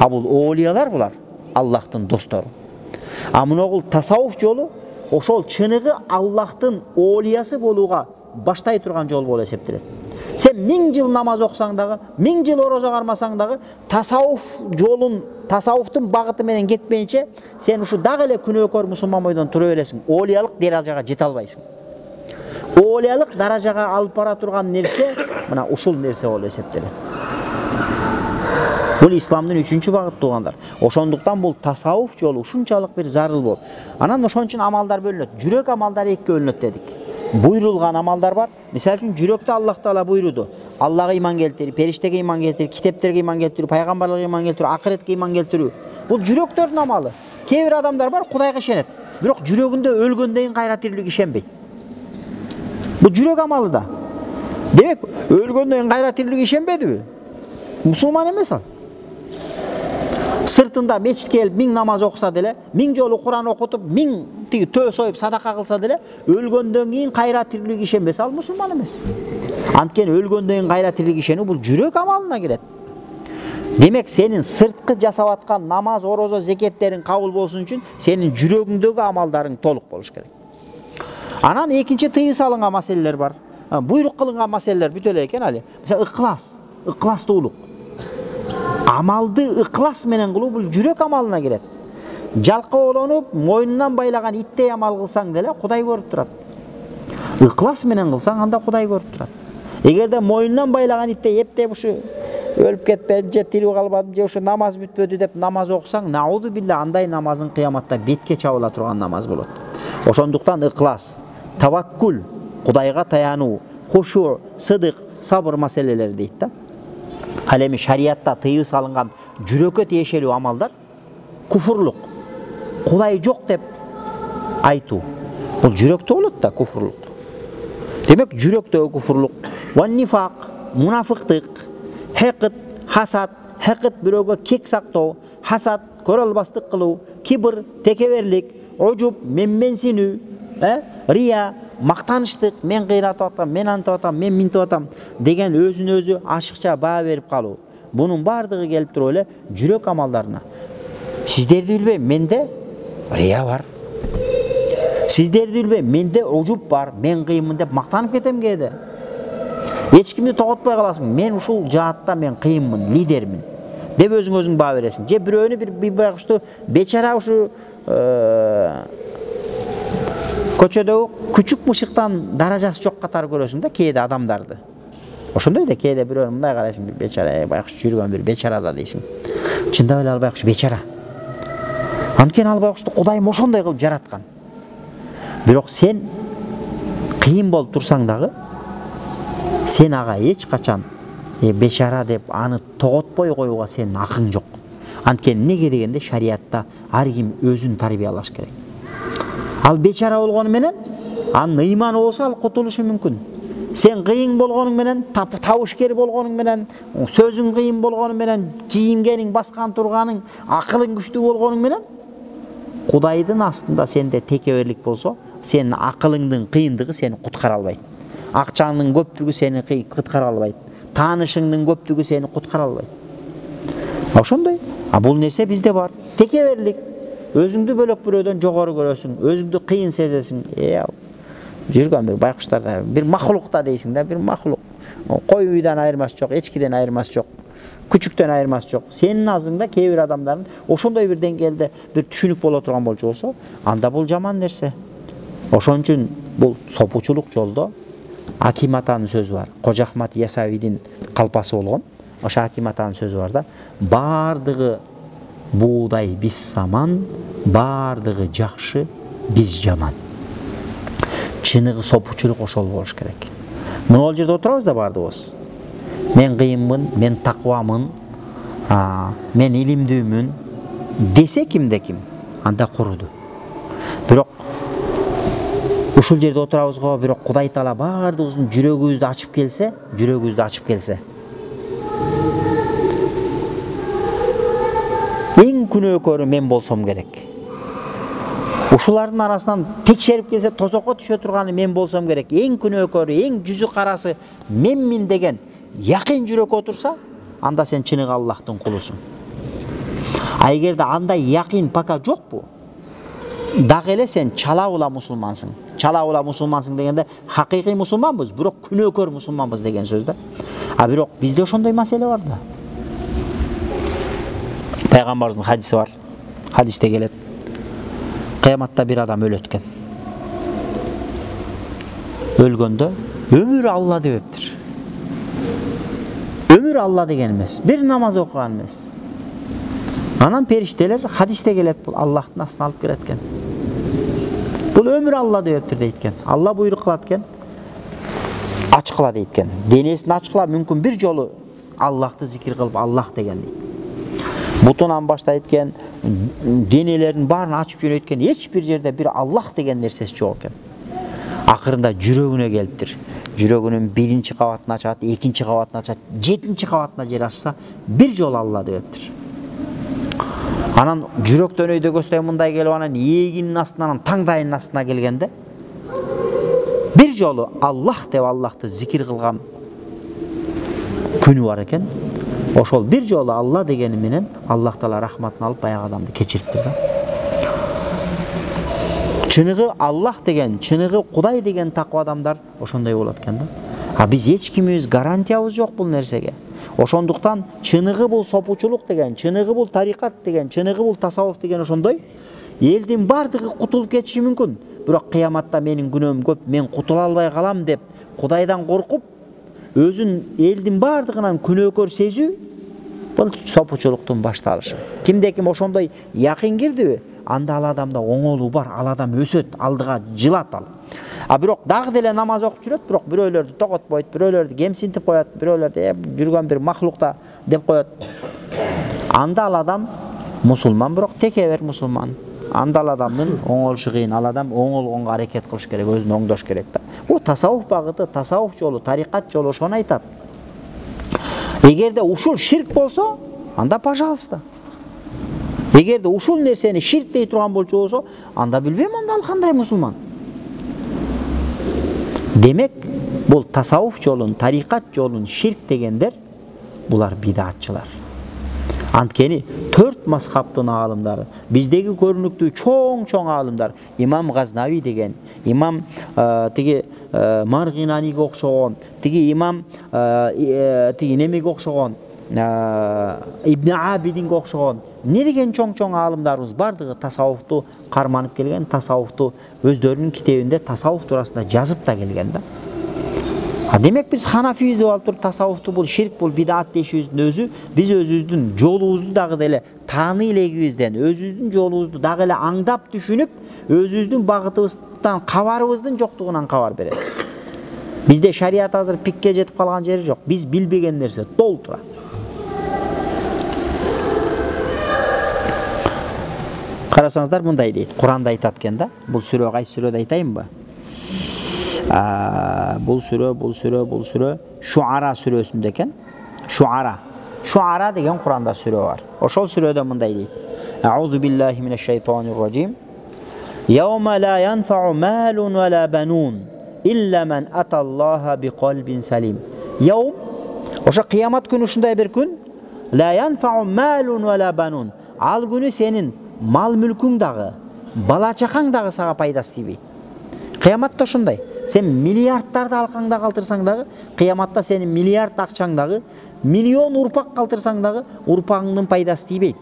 Бул олиялар булар Аллахтын достору. Муногул тасауф жолу ошол чыныгы Аллахтын олиясы болууга баштай турган жол болуп эсептелет. Сен 1000 жыл намаз окусаң дагы, 1000 жыл орозо кармасаң дагы, тасауфтун багыты менен кетпейинче, сен ушу дагы эле күнөөкөр мусулман бойдон тура бересиң. Олиялык даражага жете албайсың. Олиялык даражага алып бара турган нерсе мына ушул нерсе болуп эсептелет. Бул исламдын 3-чү багыты туугандар. Ошондуктан бул тасауф жолу ушунчалык бир зарыл болуп. Анан ошон үчүн амалдар бөлүнөт. Жүрөк амалдары экиге бөлүнөт дедик. Буйрулган амалдар бар. Мисалы үчүн жүрөктө Аллах Таала буйруду. Allah'a iman keltirүү, периштеге iman keltirүү, kitepтерге iman keltirүү, пайгамбарларга iman keltirүү, акыретке iman keltirүү. Бул жүрөктөрдүн амалы. Кээ бир адамдар бар, Кудайга ишенет, бирок жүрөгүндө өлгөндөн кийин кайра тирилүүгө ишенбейт. Бул жүрөк амалы да. Демек, өлгөндөн кийин кайра тирилүүгө ишенбедиби? Мусулман эмес ал. Сыртында мечитке келип 1000 намаз окуса деле, 1000 жолу Куран окутуп, 1000 тиги төө союп садака кылса деле, өлгөндөн кийин кайра тирилүүгө ишенбесе ал мусулман эмес. Анткени өлгөндөн кийин кайра тирилүүгө ишенүү бул жүрөк амалына кирет. Демек, сенин сырткы жасап аткан намаз, орозо, зекеттериң кабыл болсун үчүн сенин жүрөгүңдөгү амалдарың толук болуш керек. Анан экинчи тыйым салынган маселелер бар. Буйрук кылынган маселелер бүт эле экен али. Мисалы ыкыластуулук. Амалды ыкылас менен кылуу бул жүрөк амалына кирет. Жалкоолонуп, мойнунан байлаган иттей амал кылсаң деле Кудай көрүп турат. Ыкылас менен кылсаң анда Кудай көрүп турат. Эгерде мойнунан байлаган иттей эптеп ушу өлүп кетпедим же тирүү калбадым же ушу намаз бүтпөдү деп намаз окусаң, науду билля, андай намазың кыяматта бетке чабыла турган намаз болот. Ошондуктан ыкылас, таваккул, Кудайга таянуу, хушу, сыдык, сабыр маселелери дейт да. Ал эми шариятта тыйып салынган жүрөккө тиешелүү амалдар куфурлук. Кудай жок деп айтуу. Бул жүрөктө болот да куфурлук. Демек, жүрөктөгү куфурлук, ва нифак, мунафыктык, хекыт, хасад, хекыт бирөөгө кек сактоо, хасад, көрө албастык кылуу, кибр, текеберлик, ожуб, менменсинүү, рия, мактаныштык, мен кыйратып атам, мен антып атам, мен минтип атам деген өзүн өзү ашыкча баа берип калуу. Бунун бардыгы келип туруп эле жүрөк амалдарына. Сиздерди билбейм, менде рия бар. Сиздерди билбейм, менде ожуб бар, мен кыйынмын деп мактанып кетем кээде. Эч кимди тоготпой каласың, мен ушул жаатта мен кыйынмын, лидермин деп өзүң баа бересиң. Же бирөөнү бир байкушту бечара ушу көчөдөгү күчүк мышыктан даражасы жок катары көрөсүң да кээде адамдарды. Ошондой да кээде бирөөнү мындай карайсың, бечара байкуш жүргөн бир бечара да дейсиң. Чындап эле ал байкуш бечара. Анткени ал байкушту Кудайым ошондой кылып жараткан. Бирок сен кыйын болуп турсаң дагы, сен ага эч качан бечара деп аны тоготпой коюуга сенин акың жок. Анткени неге дегенде шариятта ар ким өзүн тарбиялаш керек. Ал бечара болгону менен, анын ыйманы болсо ал кутулушу мүмкүн. Сен кыйын болгонуң менен, табышкер болгонуң менен, сөзүң кыйын болгону менен, кийимгениң, баскан турганың, акылың күчтүү болгонуң менен, Кудайдын астында сенде текеберлик болсо, сенин акылыңдын кыйындыгы сени куткара албайт. Акчаңдын көптүгү сени куткара албайт. Таанышыңдын көптүгү сени куткара албайт. Ошондой. Бул нерсе бизде бар. Текеберлик. Өзүңдү бөлөк бирөөдөн жогору көрөсүң, өзүңдү кыйын сезесиң. Жүргөн бир байкуштарда бир махлукта дейсиң да, бир махлук. Кой үйдөн айырмасы жок, эчкиден айырмасы жок, күчүктөн айырмасы жок. Сенин азыңда кээ бир адамдардын ошондой бир деңгээлде бир түшүнүк боло турган болчу болсо, анда бул жаман нерсе. Ошон үчүн бул сопучулук жолдо Аким атанын сөзү бар. Кожо Ахмат Ясавидин калпасы болгон. Ошо Аким атанын сөзү бар да, бардыгы буудай биз саман, бардыгы жакшы биз жаман. Чыныгы сопучулук ошол болуш керек. Мына жерде отурабыз да бардыгыбыз. Мен кыйынмын, мен таквамын, мен илимдүүмүн десе кимде ким, анда куруду. Бирок ушул жерде отурабыз го, бирок Кудай Таала бардыгыбыздын жүрөгүбүздү ачып келсе, эң күнөөкөрү мен болсом керек. Ушулардын арасынан текшерип келсе тозокко түшө турганы мен болсом керек. Эң күнөөкөрү, эң жүзү карасы менмин деген якын жүрөк отурса, анда сен чыныгы Аллахтын кулусуң. Эгерде андай якын пока жокпу, дагы эле сен чалаула мусулмансың. Чалаула мусулмансың дегенде хакыйкый мусулманбыз, бирок күнөөкөр мусулманбыз деген сөз да. Бирок бизде ошондой маселе бар да. Пайгамбарыбыздын хадиси бар. Хадисте келет. Кыяматта бир адам өлөт экен. Өлгөндө өмүрү Алла дептир. Өмүрү Алла деген эмес, бир намаз окуган эмес. Анан периштелер хадисте келет, бул Аллахтын астына алып кирет экен. Бул өмүрү Алла дептир дейт экен. Алла буйрук кылат экен. ачкыла дейт экен. Денесин ачкыла, мүмкүн бир жолу Аллахты зикир кылып Аллах деген дейт. Бутунан баштайт экен, денелерин баарын ачып жөнөйт экен, эч бир жерде бир Аллах деген нерсеси жок экен. Акырында жүрөгүнө келиптир. Жүрөгүнүн биринчи кабатын ачат, экинчи кабатын ачат, жетинчи кабатына жер ачса, бир жолу Алла дептир. Анан жүрөктөн өйдөгөсдөй мындай келип анан эгинин астынан таңдайынын астына келгенде бир жолу Аллах деп Аллахты зикир кылган күнү бар экен. Ошол бир жолу Алла дегени менен Аллах Таала рахматын алып баягы адамды кечириптир да. Чыныгы Аллах деген, чыныгы Кудай деген таква адамдар ошондой болот экен да. А биз эч кимибиз гарантиябыз жок бул нерсеге. Ошондуктан чыныгы бул сопучулук деген, чыныгы бул тарикат деген, чыныгы бул тасаввуф деген ошондой. Элдин бардыгы кутулуп кетиши мүмкүн. Бирок кыяматта менин күнөөм көп, мен кутула албай калам деп Кудайдан коркуп, өзүн элдин бардыгынан күнөөкөр сезүү бул сопучулуктун башталышы. Кимде ким ошондой якын кирдиби, анда ал адамда оңолуу бар, ал адам өсөт, алдыга жылат ал. А бирок дагы деле намаз окуп жүрөт, бирок бирөөлөрдү тоготпойт, бирөөлөрдү кемсинтип коет, бирөөлөрдү жүргөн бир махлукта деп коет. Анда ал адам мусулман, бирок текебер мусулман. Анда ал адамдын оңолушу кыйын, ал адам оңолгонго аракет кылыш керек, өзүн оңдош керек да. Бул тасаввуф багыты, тасаввуф жолу, тарикат жолу ошону айтат. Эгерде ушул ширк болсо, анда пожалуйста. Эгерде ушул нерсени ширк дей турган болчу болсо, анда билбейм, анда ал кандай мусулман. Демек, бул тасаввуф жолун, тарикат жолун ширк дегендер булар бидатчылар. Анткени 4 мазхабтын аалымдары, биздеги көрүнүктүү чоң аалымдар, Имам Газнави деген, Имам Маргинаниге окшогон, Имам немеге окшогон, Ибн Абидинге окшогон, не деген чоң аалымдарыбыз бардыгы тасаввуфту карманып келген, тасаввуфту өздөрүнүн китебинде тасаввуф туурасында жазып да келген да. Демек биз ханафиyiz деп алып туруп тасаввуфту бул ширк, бул бидат дешибиздин өзү биз өзүбүздүн жолубузду дагы деле тааный элегибизден, өзүбүздүн жолубузду дагы эле аңдап түшүнүп, өзүбүздүн багытыбыздан кабарыбыздын жоктугунан кабар берет. Бизде шарият азыр пикке жетип калган жери жок. Биз билбеген нерсе толтура. Карасаңыздар мындай дейт. Куранда айтат экен да. Бул сүрө кайсы сүрөдө айтайынбы? Бул сүрө Шуара сүрөсүндө экен. Шуара деген Куранда сүрө бар. Ошол сүрөдө мындай дейт. Аузу биллахи минеш шайтанир ражим. Yawma la yanfa'u malun wa la banun illa man atallaha biqalbin salim. Yawm ошо кыямат күнү ушундай бир күн. La yanfa'u malun wa la banun. Ал күнү сенин мал мүлкүң дагы, бала чакаң дагы сага пайдасы тийбейт. Кыяматта ошондой. Сен миллиардтарды алкаңда калтырсаң дагы, кыяматта сенин миллиард акчаң дагы, миллион урпак калтырсаң дагы, урпагыңдын пайдасы тийбейт.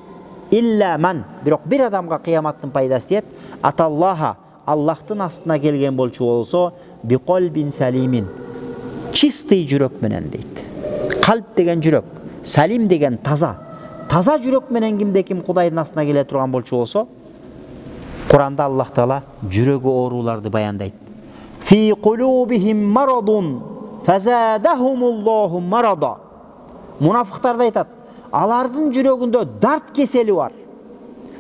Илля ман, бирок бир адамга кыяматтын пайдасы тиет. Аталлаха, Аллахтын астына келген болчу болсо, биқолбин салимин. Чистый жүрөк менен дейт. Калп деген жүрөк, салим деген таза. Таза жүрөк менен кимде ким Кудайдын астына келе турган болчу болсо, Куранда Аллах Таала жүрөгү ооруларды баяндайт. Fi qulubihim maradun fazadahumullahu marada. Munafiqтар айтат, алардын жүрөгүндө дарт кесели бар.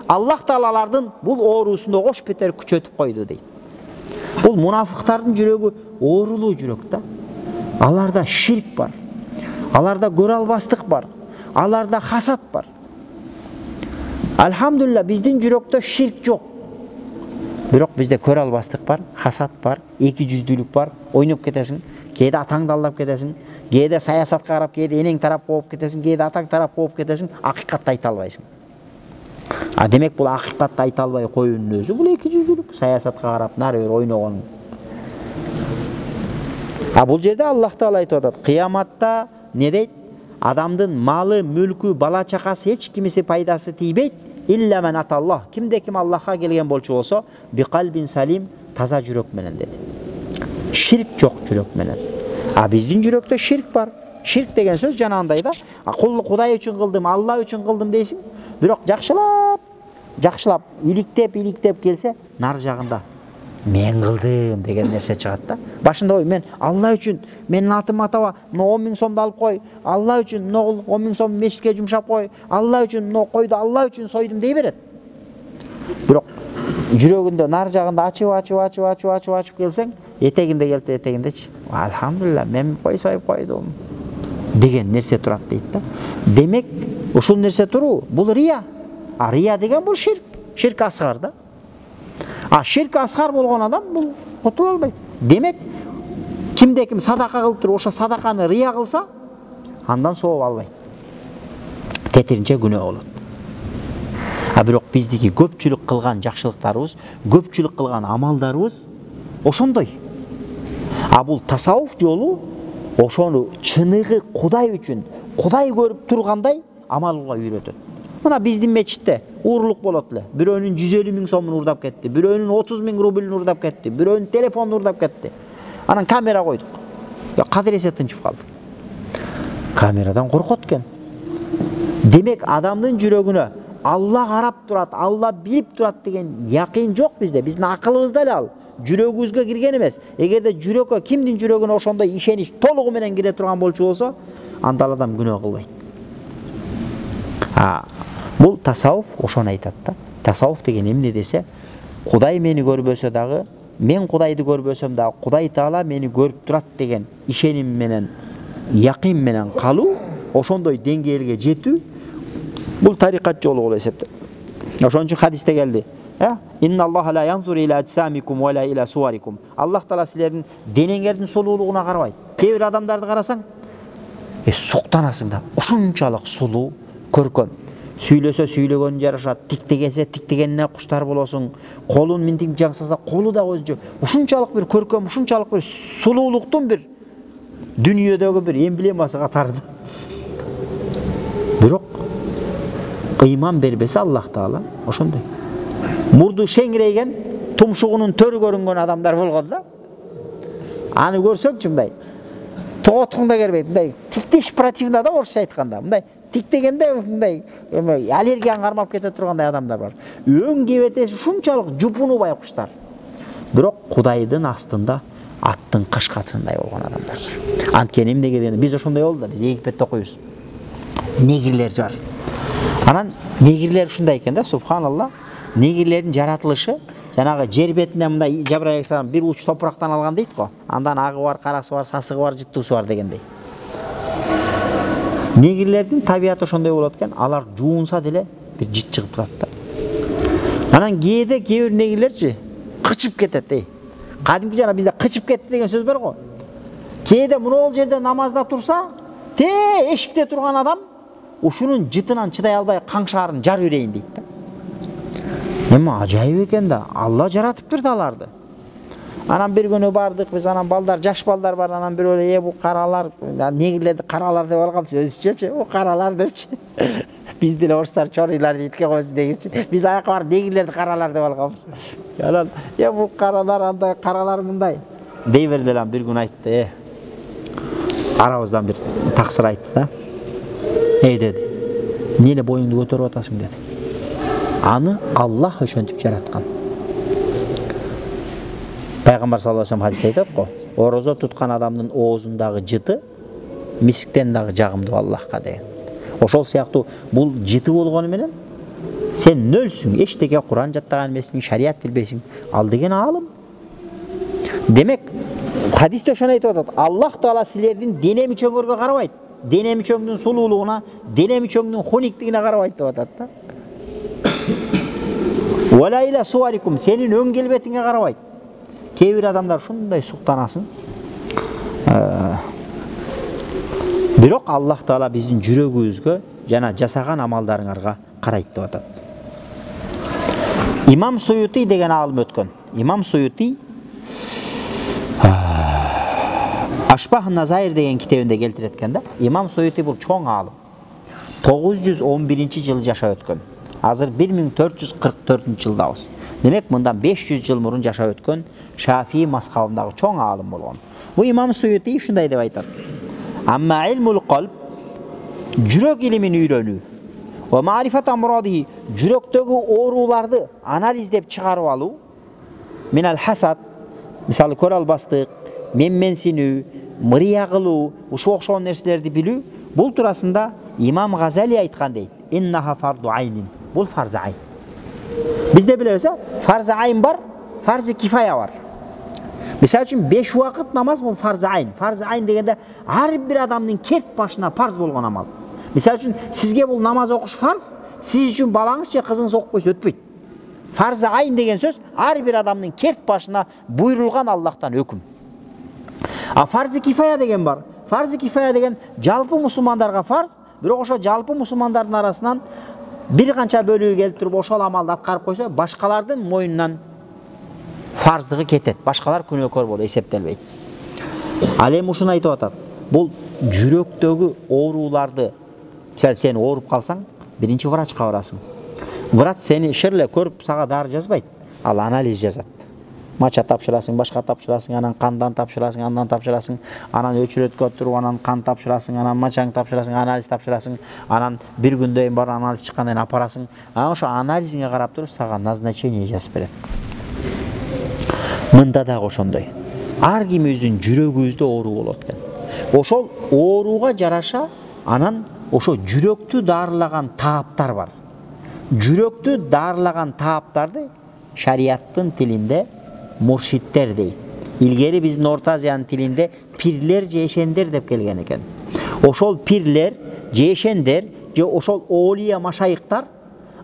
Аллах Таала алардын бул оорусунда кош бетер күчөтүп койду дейт. Бул мунафиктардын жүрөгү оорулуу жүрөк да. Аларда ширк бар. Аларда көрө албастык бар. Аларда хасат бар. Алхамдулилла, биздин жүрөктө ширк жок. Бирок бизде көрө албастык бар, хасат бар, эки жүздүүлүк бар, ойноп кетесиң, кээде атаңды алдап кетесиң, кээде саясатка карап, кээде энең тарап коюп кетесиң, кээде атаң тарап коюп кетесиң, акыйкатты айта албайсың. Демек бул акыйкатты айта албай коюунун өзү бул эки жүздүүлүк, саясатка карап нары бир ойногон. Бул жерде Аллах Таала айтып атат, кыяматта не дейт? Адамдын малы, мүлкү, бала чакасы эч кимиси пайдасы тийбейт. Илля мен аталлах. Кимде ким Аллахка келген болчу болсо, биқалбин салим, таза жүрөк менен деди. Ширк жок жүрөк менен. Биздин жүрөктө ширк бар. Ширк деген сөз жанагындай да. Кудай үчүн кылдым, Алла үчүн кылдым дейсиң. Бирок жакшылап, иликтеп келсе, нар жагында мен кылдым деген нерсе чыгат да. Башында ой, мен Алла үчүн, менин атым атаба, 10 миң сомду алып кой, Алла үчүн 10 миң сом мешитке жумшап кой, Алла үчүн койду Алла үчүн сойдум дей берет. Бирок жүрөгүндө нар жагында ачып келсең, этегинде келип этегиндечи. Алхамдулилла, мен кой союп койдум деген нерсе турат дейт да. Демек, ушул нерсе туруу бул рия. А рия деген бул ширк. Ширк асгар да. А ширк асгар болгон адам бул кутула албайт. Демек, кимде ким садака кылып туруп, ошо садаканы рия кылса, андан сооп албайт. Тетиринче күнөө болот. А бирок биздики көпчүлүк кылган жакшылыктарыбыз, көпчүлүк кылган амалдарыбыз ошондой. А бул тасаввуф жолу ошону чыныгы Кудай үчүн, Кудай көрүп тургандай амал кылууга үйрөтөт. Мына биздин мечитте уурулук болот эле. Бирөөнүн 150 миң сомун урдап кетти, бирөөнүн 30 миң рубльн урдап кетти, бирөөнүн телефонун урдап кетти. Анан камера койдук. Кадыр эсе тынчып калды. Камерадан коркот экен. Демек, адамдын жүрөгүнө Алла карап турат, Алла билип турат деген якын жок бизде. Биздин акылыбызда эле ал. Жүрөгүбүзгө кирген эмес. Эгерде жүрөккө, кимдин жүрөгүнө ошондой ишенич толугу менен кире турган болчу болсо, анда адам күнөө кылбайт. Бул тасаввуф ошону айтат да. Тасаввуф деген эмне десе, Кудай мени көрбөсө дагы, мен Кудайды көрбөсөм дагы, Кудай Таала мени көрүп турат деген ишеним менен, якын менен калуу, ошондой деңгээлге жетүү, бул тарикат жолу болуп эсептелет. Ошон үчүн хадисте келди. Инна Аллаха ла янзуру иля аджсамикум ва ла иля суарикум. Аллах Таала силердин денеңердин сулуулугуна карабайт. Кээ бир адамдарды карасаң, суктанасың да, ушунчалык сулуу, көркөм. Сүйлөсө сүйлөгөнүн жарашат, тиктегенсе тиктегенине куштар болосуң, колун минтип жаңсаса колу да өзүнчө. Ушунчалык бир көркөм, ушунчалык бир сулуулуктун бир дүйнөдөгү бир эмблемасы катары. Бирок ыйман бербесе Аллах Таала ошондой. Мурду шеңирейген, тумшугунун төрү көрүнгөн адамдар болгон да. Аны көрсөңчү мындай тоготкуңда келбейт, мындай тиктеш противно да орусча айтканда. Мындай тиктегенде мындай аллергияны кармап кете тургандай адамдар бар. Өң кебетеси ушунчалык жупунубай куштар. Бирок Кудайдын астында аттын кышкатындай болгон адамдар. Анткени эмнеге дегенде биз ошондой болду да, биз Египетте окуйбуз. Негирлер бар. Анан негирлер ушундай экен да, субханалла. Негирлердин жаратылышы жанагы жер бетинен мындай Жабраил алейхиссалам бир уч топурактан алган дейт го. Андан агы бар, карасы бар, сасыгы бар, жыттуусу бар дегендей. Негирлердин табияты ошондой болот экен, алар жуунса деле бир жит чыгып турат да. Анан кээ бир негирлерчи кычып кетет, Кадимки жана бизде кычып кетти деген сөз бар го. Кээде мынол жерде намазда турса, эшикте турган адам ушунун жытынан чыдай албай каңшаарын жар үрейин дейт да. Эми ажайып экен да, Алла жаратыптыр да аларды. Анан бир күнү бардык, биз анан балдар, жаш балдар бар, анан бирөө эле бу каралар, негирлерди каралар деп алганбыз өзүчөчү, о каралар депчи. Биз деле орустар чорыйлар дейтке койсу дегичи. Биз аяка барып негирлерди каралар деп алганбыз. Анан бу каралар андай, каралар мындай дей берди эле, бир күн айтты, арабыздан бир таксыр айтты да. Деди, эмне боюңду көтөрүп атасың деди. Аны Аллах ошентип жараткан. Пайгамбар саллаллаху алейхи ва саллям хадисте айтат го, орозо туткан адамдын оозундагы жыты мисктен дагы жагымдуу Аллахка деген. Ошол сыяктуу бул жыты болгону менен сен нөлсүң, эчтеке Куран жаттаган эмессиң, шарият билбейсиң. Ал деген аалым. Демек, хадисте ошону айтып атат. Аллах Таала силердин дене мүчөңөргө карабайт. Дене мүчөңдүн сулуулугуна, дене мүчөңдүн хуниктигине карабайт деп атат да. Вала иля суарикум, сенин өң келбетиңе карабайт. Кээ бир адамдар шундай суктанасың. Бирок Аллах Таала биздин жүрөгүбүзгө жана жасаган амалдарыңарга карайт деп атат. Имам Суюти деген аалым өткөн. Имам Суюти Ашбах Назаир деген китебинде келтирет экен да. Имам Суюти бул чоң аалым. 911-жылы жашап өткөн. Азыр 1444-жылдабыз. Демек, мындан 500 жыл мурун жашап өткөн Шафии мазхабындагы чоң аалым болгон. Бу Имам Суюти ушундай деп айтат. Амма илмул қалб, жүрөк илимин үйрөнүү. Ва ма'рифат амрадихи, жүрөктөгү ооруларды анализдеп чыгарып алуу. minal hasad, misалы көрө албастык, менменсинүү, мырыя кылуу, ушул окшогон нерселерди билүү, бул туурасында Имам Газали айткан дейт. Иннаха фарду айнин. Бул фарз айн. Бизде билебиз, фарз айн бар, фарз кифая бар. Мисалы үчүн 5 убакыт намаз бул фарз айн. Фарз айн дегенде ар бир адамдын керт башына фарз болгон амал. Мисалы үчүн сизге бул намаз окуш фарз, сиз үчүн балаңыз же кызыңыз окуп койсо өтпөйт. Фарз айн деген сөз ар бир адамдын керт башына буйрулган Аллахтан өкүм. А фарз кифая деген бар. Фарз кифая деген жалпы мусулмандарга фарз, бирок ошо жалпы мусулмандардын арасынан бир канча бөлүгү келип туруп ошол амалды аткарып койсо, башкалардын мойнунан фарздыгы кетет. Башкалар күнөөкөр болуп эсептелбейт. Ал эми ушуну айтып атат. Бул жүрөктөгү ооруларды, мисалы сен ооруп калсаң, биринчи врачка барасың. Врач сени шерле көрүп сага дары жазбайт, ал анализ жазат. Мача тапшырасың, башка тапшырасың, анан кандан тапшырасың, андан тапшырасың, анан өчүрөткө туруп, анан кан тапшырасың, анан мачаң тапшырасың, анализ тапшырасың, анан бир күндөн бар анализ чыккандан апарасың. Анан ошо анализиңе карап туруп сага назначение жазып берет. Мында дагы ошондой. Ар кимибиздин жүрөгүбүздө оору болот экен. Ошол ооруга жараша анан ошо жүрөктү дарылаган тааптар бар. Жүрөктү дарылаган тааптарды шариаттын тилинде муршиттер дейт. Илгери биздин Орто Азиянын тилинде пирлер же эшендер деп келген экен. Ошол пирлер же эшендер же ошол оолия машайыктар,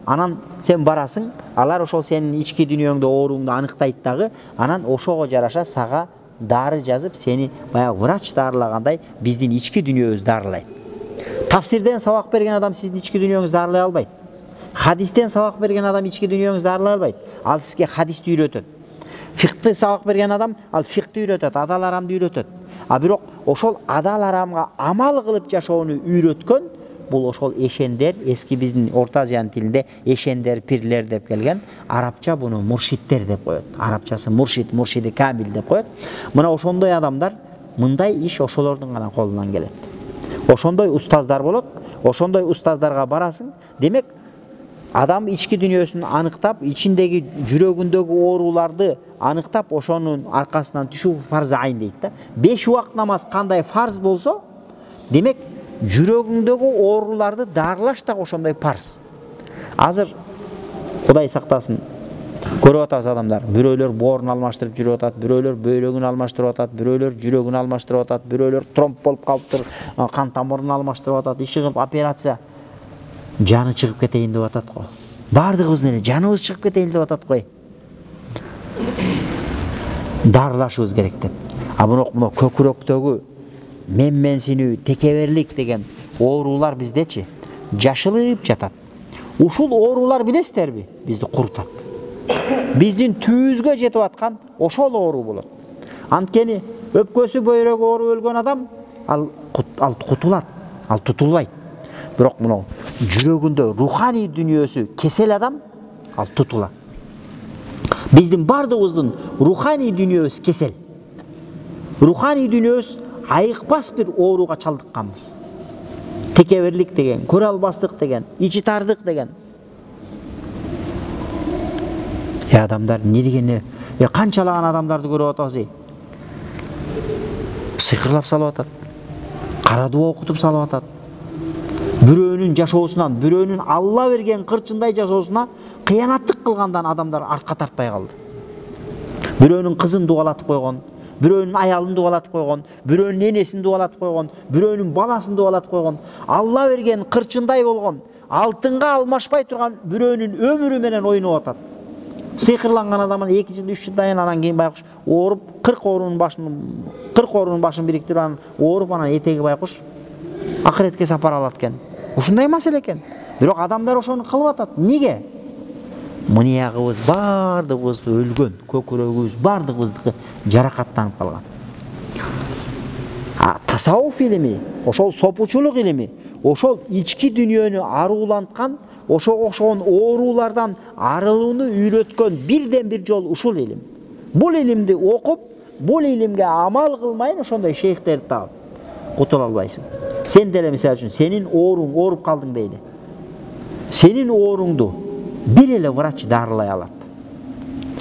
анан сен барасың, алар ошол сенин ички дүйнөңдө ооруңду аныктайт дагы, анан ошого жараша сага дары жазып, сени баягы врач дарылагандай биздин ички дүйнөбүз дарылайт. Тафсирден сабак берген адам сиздин ички дүйнөңүздү дарылай албайт. Хадистен сабак берген адам ички дүйнөңүздү дарылай албайт. Ал сизге хадисти үйрөтөт. Фикты сабак берген адам ал фикты үйрөтөт, адал арамды үйрөтөт. А бирок ошол адал арамга амал кылып жашоону үйрөткөн бул ошол эшендер, эски биздин Орто Азиянын тилинде эшендер, пирлер деп келген, арабча буну муршиттер деп коет. Арабчасы муршид, муршиди камил деп коет. Мына ошондой адамдар, мындай иш ошолордун гана колунан келет. Ошондой устаздар болот, ошондой устаздарга барасың. Демек, адам ички дүйнөсүн аныктап, ичиндеги жүрөгүндөгү ооруларды аныктап, ошонун аркасынан түшүү фарз айн дейт да. 5 убакыт намаз кандай фарз болсо, демек жүрөгүңдөгү ооруларды дарылаш да ошондой фарз. Азыр Кудай сактасын, көрүп атабыз адамдар, бирөөлөр боорун алмаштырып жүрүп атат, бирөөлөр бөйрөгүн алмаштырып атат, бирөөлөр жүрөгүн алмаштырып атат, бирөөлөр тромб болуп калыптыр, кан тамырын алмаштырып атат, ишигип операция, жаны чыгып кетейин деп атат го. Бардыгыбыз эле жаныбыз чыгып кетейин деп атат кой. Дарылашыбыз керек деп. А бирок мына көкүрөктөгү менменсинүү, текеберлик деген оорулар биздечи жашылып жатат. Ушул оорулар билесиздерби? Бизди курутат. Биздин түбүбүзгө жетип аткан ошол оору болот. Анткени өпкөсү бөйрөгү ооруп өлгөн адам ал кутулат, ал тутулбайт. Бирок мына жүрөгүндө руханий дүйнөсү кесел адам ал тутулат. Биздин бардыгыбыздын руханий дүйнөбүз кесел. Руханий дүйнөбүз айыкпас бир ооруга чалдыкканбыз. Текеберлик деген, көрө албастык деген, ичи тардык деген. Адамдар нергени, канчалаган адамдарды көрүп атабыз. Сыйкырлап салып атат. Кара дуа окутуп салып атат. Бирөөнүн жашоосунан, бирөөнүн Алла берген кырчындай жашоосуна кыянаттык кылгандан адамдар артка тартпай калды. Бирөөнүн кызын дугалатып койгон, бирөөнүн аялын дугалатып койгон, бирөөнүн энесин дугалатып койгон, бирөөнүн баласын дугалатып койгон, Алла берген кырчындай болгон, алтынга алмашпай турган бирөөнүн өмүрү менен ойноп атат. Сыйкырланган адамын 2 жыл, 3 жылдан анан кийин байкуш ооруп, 40 оорунун башын бириктирип анан ооруп, анан этеги байкуш акыретке сапар алат экен. Ушундай маселе экен. Бирок адамдар ошону кылып атат. Неге? Мыниягыбыз бардыгыбыз өлгөн, көкүрөгүбүз бардыгыбыздыкы жаракаттанып калган. Тасаввуф илими, ошол сопучулук илими, ошол ички дүйнөнү арууланткан, ошогон оорулардан арылууну үйрөткөн бирден бир жол ушул илим. Бул илимди окуп, бул илимге амал кылмайын ошондой шейхтерди таап кутула албайсың. Сен деле мисалы үчүн сенин ооруп калдың дейли. Сенин ооруңду бир эле врач дарылай алат.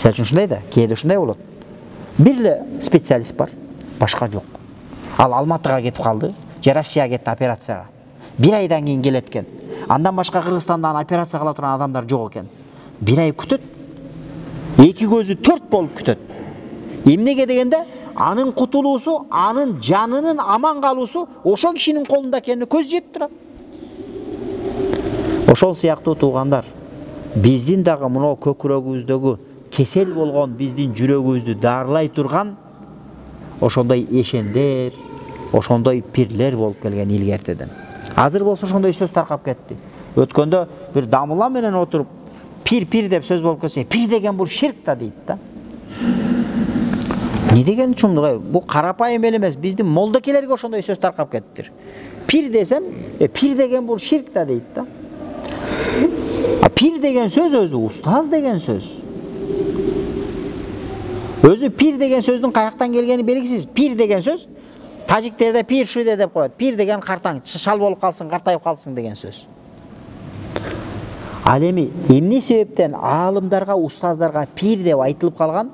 Misal üчүн ушундай да, кээде ушундай болот. Бир эле специалист бар, башка жок. Ал Алматыга кетип калды, же Россияга кетти операцияга. Бир айдан кийин келет экен. Андан башка Кыргызстандан операция кыла турган адамдар жок экен. Бир ай күтөт. Эки көзү төрт болуп күтөт. Эмнеге дегенде, анын кутулуусу, анын жанынын аман калуусу ошол кишинин колунда экенине көз жетип турат. Ошол сыяктуу туугандар, биздин дагы мына көкүрөгүбүздөгү кесел болгон биздин жүрөгүбүздү дарылай турган ошондой эшендер, ошондой пирлер болуп келген илгертеден. Азыр болсо ошондой сөз таркап кетти. Өткөндө бир дамыла менен отуруп пир деп сөз болуп кетсе, пир деген бул ширк да дейт да. Не деген чумдук? Бул карапайым эл эмес, биздин молдокелерге ошондой сөз таркап кеттир. Пир десем, пир деген бул ширк да дейт да. Пир деген сөз өзү устаз деген сөз. Өзү пир деген сөздүн каяктан келгени белгисиз. Пир деген сөз тажиктерде пир шуде деп коет. Пир деген картаң, шал болуп калсың, картайып калсың деген сөз. Ал эми эмне себептен аалымдарга, устаздарга пир деп айтылып калган?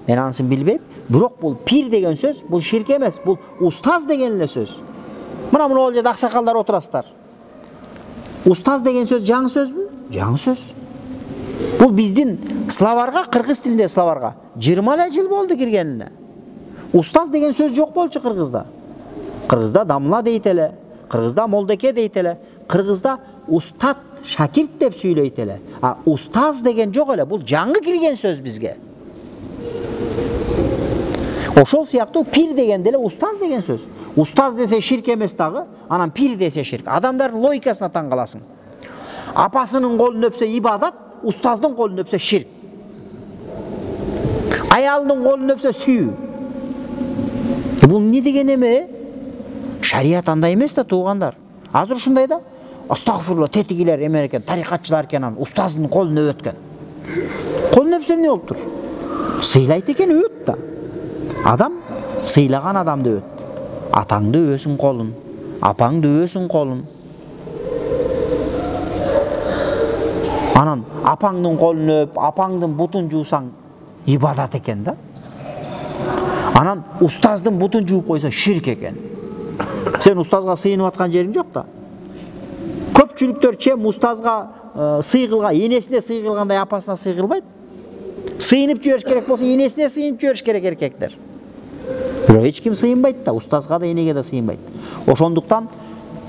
Мен анысын билбейм. Бирок бул пир деген сөз, бул ширк эмес, бул устаз деген эле сөз. Мына бул жерде аксакалдар отурасыздар. Устаз деген сөз жаңы сөзбү? Жаңы сөз. Бул биздин словарга, кыргыз тилинде словарга 20 жыл болду киргенине. Устаз деген сөз жок болчу кыргызда. Кыргызда дамла дейт эле, кыргызда молдеке дейт эле, кыргызда устат, шакирт деп сүйлөйт эле. А устаз деген жок эле, бул жаңы кирген сөз бизге. Ошол сыяктуу пир деген деле устаз деген сөз. Устаз десе ширк эмес дагы, анан пир десе ширк. Адамдардын логикасына таң каласың. Апасынын колун өпсө ибадат, устаздын колун өпсө ширк. Аялдын колун өпсө сүйүү. Бул не деген эме? Шарият андай эмес да туугандар. Азыр ушундай да. Астагфирулла, тетигилер эме экен, тарикатчылар экен, устаздын колун өпөткөн. Колун өпсө эмне болуп тур? Сыйлайт экен, өт да. Адам сыйлаган адамды өт. Атаңды өсүң колун, апаңды өсүң колун. Анан апаңдын колун өп, апаңдын бутун жуусаң ибадат экен да. Анан устаздын бутун жууп койсо ширк экен. Сен устазга сыйынып аткан жериң жок да. Көпчүлүктөр чем устазга сый кылган, энесине сый кылгандай апасына сый кылбайт. Сыйынып жибериш керек болсо энесине сыйынып жибериш керек эркектер. Бирок эч ким сыйынбайт да, устазга да энеге да сыйынбайт. Ошондуктан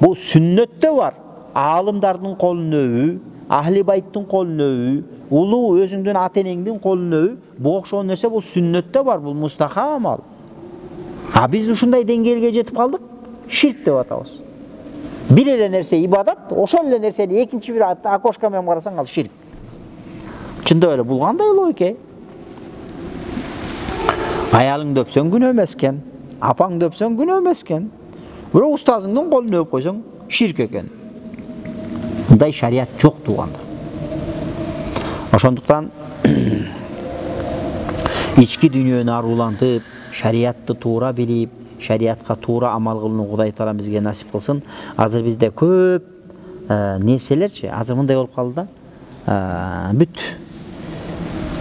бул сүннөттө бар. Аалымдардын колун өбүү, ахли байттын колун өбүү, улуу өзүңдүн ата-энеңдин колун өбүү, бул окшогон нерсе бул сүннөттө бар, бул мустахаб амал. А биз ушундай деңгээлге жетип калдык, ширк деп атабыз. Бир эле нерсе ибадат, ошол эле нерсени экинчи бир окошко менен карасаң ал ширк. Чындап эле бул кандай логика? Аялыңды өпсөң күнөө эмес экен, апаңды өпсөң күнөө эмес экен. Бирок устазыңдын колун өп койсоң ширк экен. Мындай шарият жок туугандар. Ошондуктан ички дүйнөнү арулантып, шариятты туура билип, шариятка туура амал кылууну Кудай Таала бизге насип кылсын. Азыр бизде көп нерселерчи, азыр мындай болуп калды да. Бүт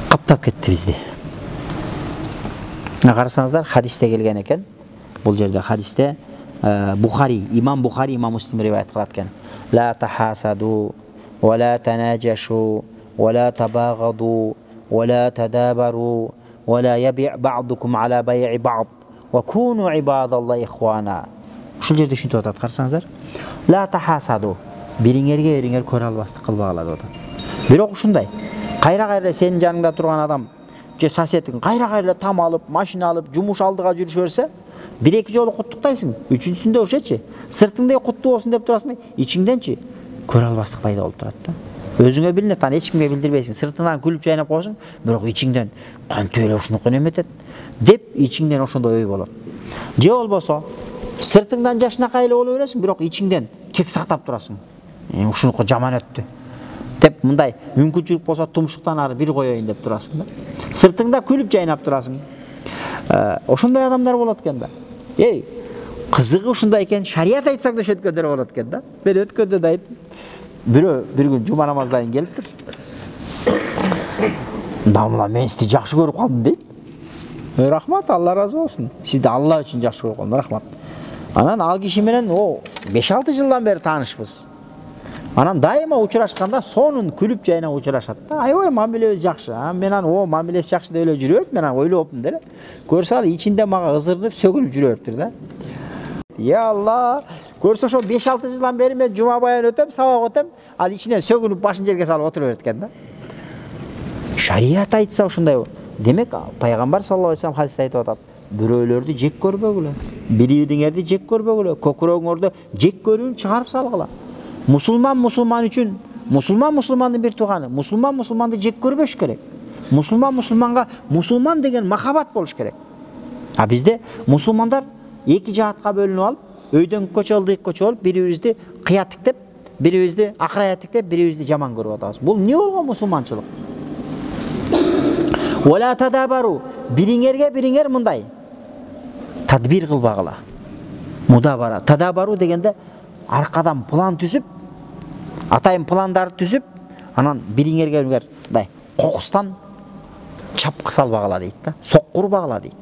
каптап кетти бизди. Карасаңыздар, хадисте келген экен. Бул жерде хадисте Бухари, имам Бухари, имам Муслим риваят кылат экен. لا تحاسدوا ولا تناجشوا ولا تباغضوا ولا تدابروا ولا يبيع بعضكم على بيع بعض وكونوا عباد الله إخوانا. Ушул жерде ушинтип атат, карасаңыздар. لا تحاسدوا, бириңерге бириңер көрө албастык кылбагыла деп атат. Бирок ушундай, кайра-кайра сенин жаныңда турган адам же соседиң кайра-кайра там алып, машина алып, жумуш алдыга жүрүшө берсе, bir-эки жолу куттуктайсың, үчүнчүсүндө ошечи, сыртыңда куттуу болсун деп турасың, ичиңденчи көрө албастык пайда болуп турат да. Өзүңө билинет, аны эч кимге билдирбейсиң, сыртыңдан күлүп жайнап коесуң, бирок ичиңден кантип эле ушунуку неметет деп ичиңден ошондой ой болот. Же болбосо, сыртыңдан жашынакай эле боло бересиң, бирок ичиңден кек сактап турасың. Ушунуку жаман өттү деп мындай мүмкүнчүлүк болсо тумшуктан ары бир коеюн деп турасың да. Сыртыңда күлүп жайнап турасың. Ошондой адамдар болот экен да. Эй, кызыгы ушундай экен, шарият айтсаң да өткөндөр болот экен да. Мен өткөндө да айттым. Бирөө бир күн жума намаздан келиптир. Дамла мен сізді жақсы көріп қалдым дейді. Рахмат, Алла разы болсын. Сізді Алла үшін жақсы көріп қалдым, рахмат. Анан ал киши менен 5-6 жылдан бері таанышпыз. Анан дайыма учурашканда сонун күлүп жайына учурашат да. Аябай мамилебиз жакшы. Мен анан мамилеси жакшы деп эле жүрөт. Мен ойлоптум деле. Көрсө ал ичинде мага ызырынып, сөгүнүп жүрөптүр да. Я Алла, көрсө ошо 5-6 жылдан бери мен жума баян өтөм, сабак өтөм, ал ичинен сөгүнүп башын жерге салып отура берет экен да. Шарият айтса ушундай. Демек, пайгамбар саллаллаху алейхи вассалам хадисте айтып атат. Бирөөлөрдү жек көрбөгүлө, бири-бириңерди жек көрбөгүлө, көкүрөгүңөрдү жек көрүүнү чыгарып салгыла. Мусулман үчүн, мусулман мусулмандын бир тууганы, мусулман мусулманды жек көрбөш керек. Мусулман мусулманга мусулман деген махабат болуш керек. А бизде мусулмандар эки жаатка бөлүнүп алып, өйдөн көчө ылдыйк көчө болуп, бири-бирибизди кыя тиктеп, бири-бирибизди акырая тиктеп, бири-бирибизди жаман көрүп атабыз. Бул эмне болгон мусулманчылык? Вала тадабару, бириңер мындай тадбир кылбагыла. Мудабара. Тадабару дегенде аркадан план түзүп, атайын пландарды түзүп, анан бириңерге мындай кокустан чапкы салбагыла дейт да, соккурбагыла дейт.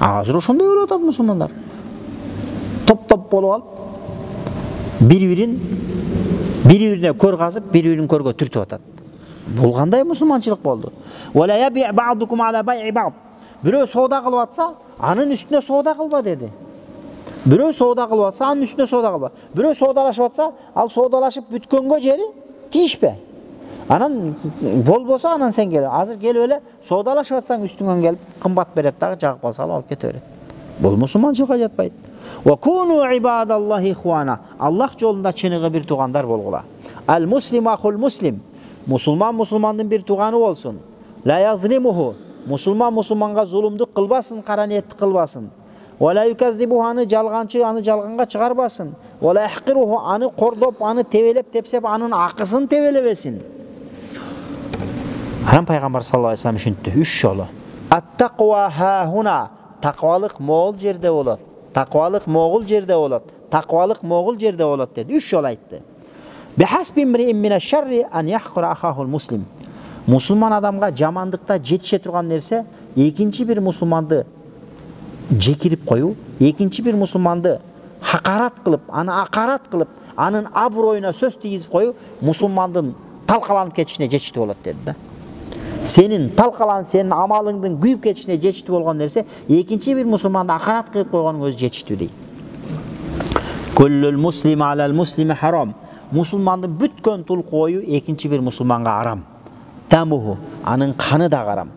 Азыр ошондой болуп атат мусулмандар. Топ-топ болуп алып, бири-бирине көр казып, бири-бирин көргө түртүп атат. Бул кандай мусулманчылык болду? Вала яби ба'дукум ала бай'i ба'д. Бирөө соода кылып атса, анын үстүнө соода кылба деди. Бирөө соода кылып атса, анын үстүнө соода кылба. Бирөө соодалашып атса, ал соодалашып бүткөнгө жери тийишпе. Анан болбосо анан сен кел. Азыр келип эле соодалашып атсаң үстүңөн келип кымбат берет дагы, жагып калса алып кете берет. Бул мусулманчылыкка жатпайт. Ва куну ибадаллахи ихвана. Аллах жолунда чыныгы бир туугандар болгула. Ал муслим ахул муслим. Мусулман мусулмандын бир тууганы болсун. Ла язлимуху. Мусулман мусулманга зулумдук кылбасын, кара ниет кылбасын. Ва ла юказзибуху, аны жалганчы, аны жалганга чыгарбасын. Ва ла яхкируху, аны кордоп, аны тебелеп тепсеп, анын акысын тебелебесин. Анан пайгамбар саллаллаху алейхи вассалам ушинтти 3 жолу. Ат-тaqwa ха-хуна. Тaqвалык могул жерде болот. Тaqвалык могул жерде болот. Тaqвалык могул жерде болот деди. 3 жолу айтты. Бихасби имриин минаш-шарри ан яхкура ахахул муслим. Мусулман адамга жамандыкта жетише турган нерсе экинчи бир мусулманды жекирип коюу, экинчи бир мусулманды хакарат кылып, аны акарат кылып, анын аброюна сөз тийгизип коюу мусулмандын талкаланып кетишине жетиштүү болот деди да. Сенин талкаланып, сенин амалыңдын күйүп кетишине жетиштүү болгон нерсе экинчи бир мусулманды акарат кылып койгонун өзү жетиштүү дейт. Куллул муслими алал муслими харам. Мусулмандын бүткөн тулкою экинчи бир мусулманга арам. Тамуху, анын каны да арам.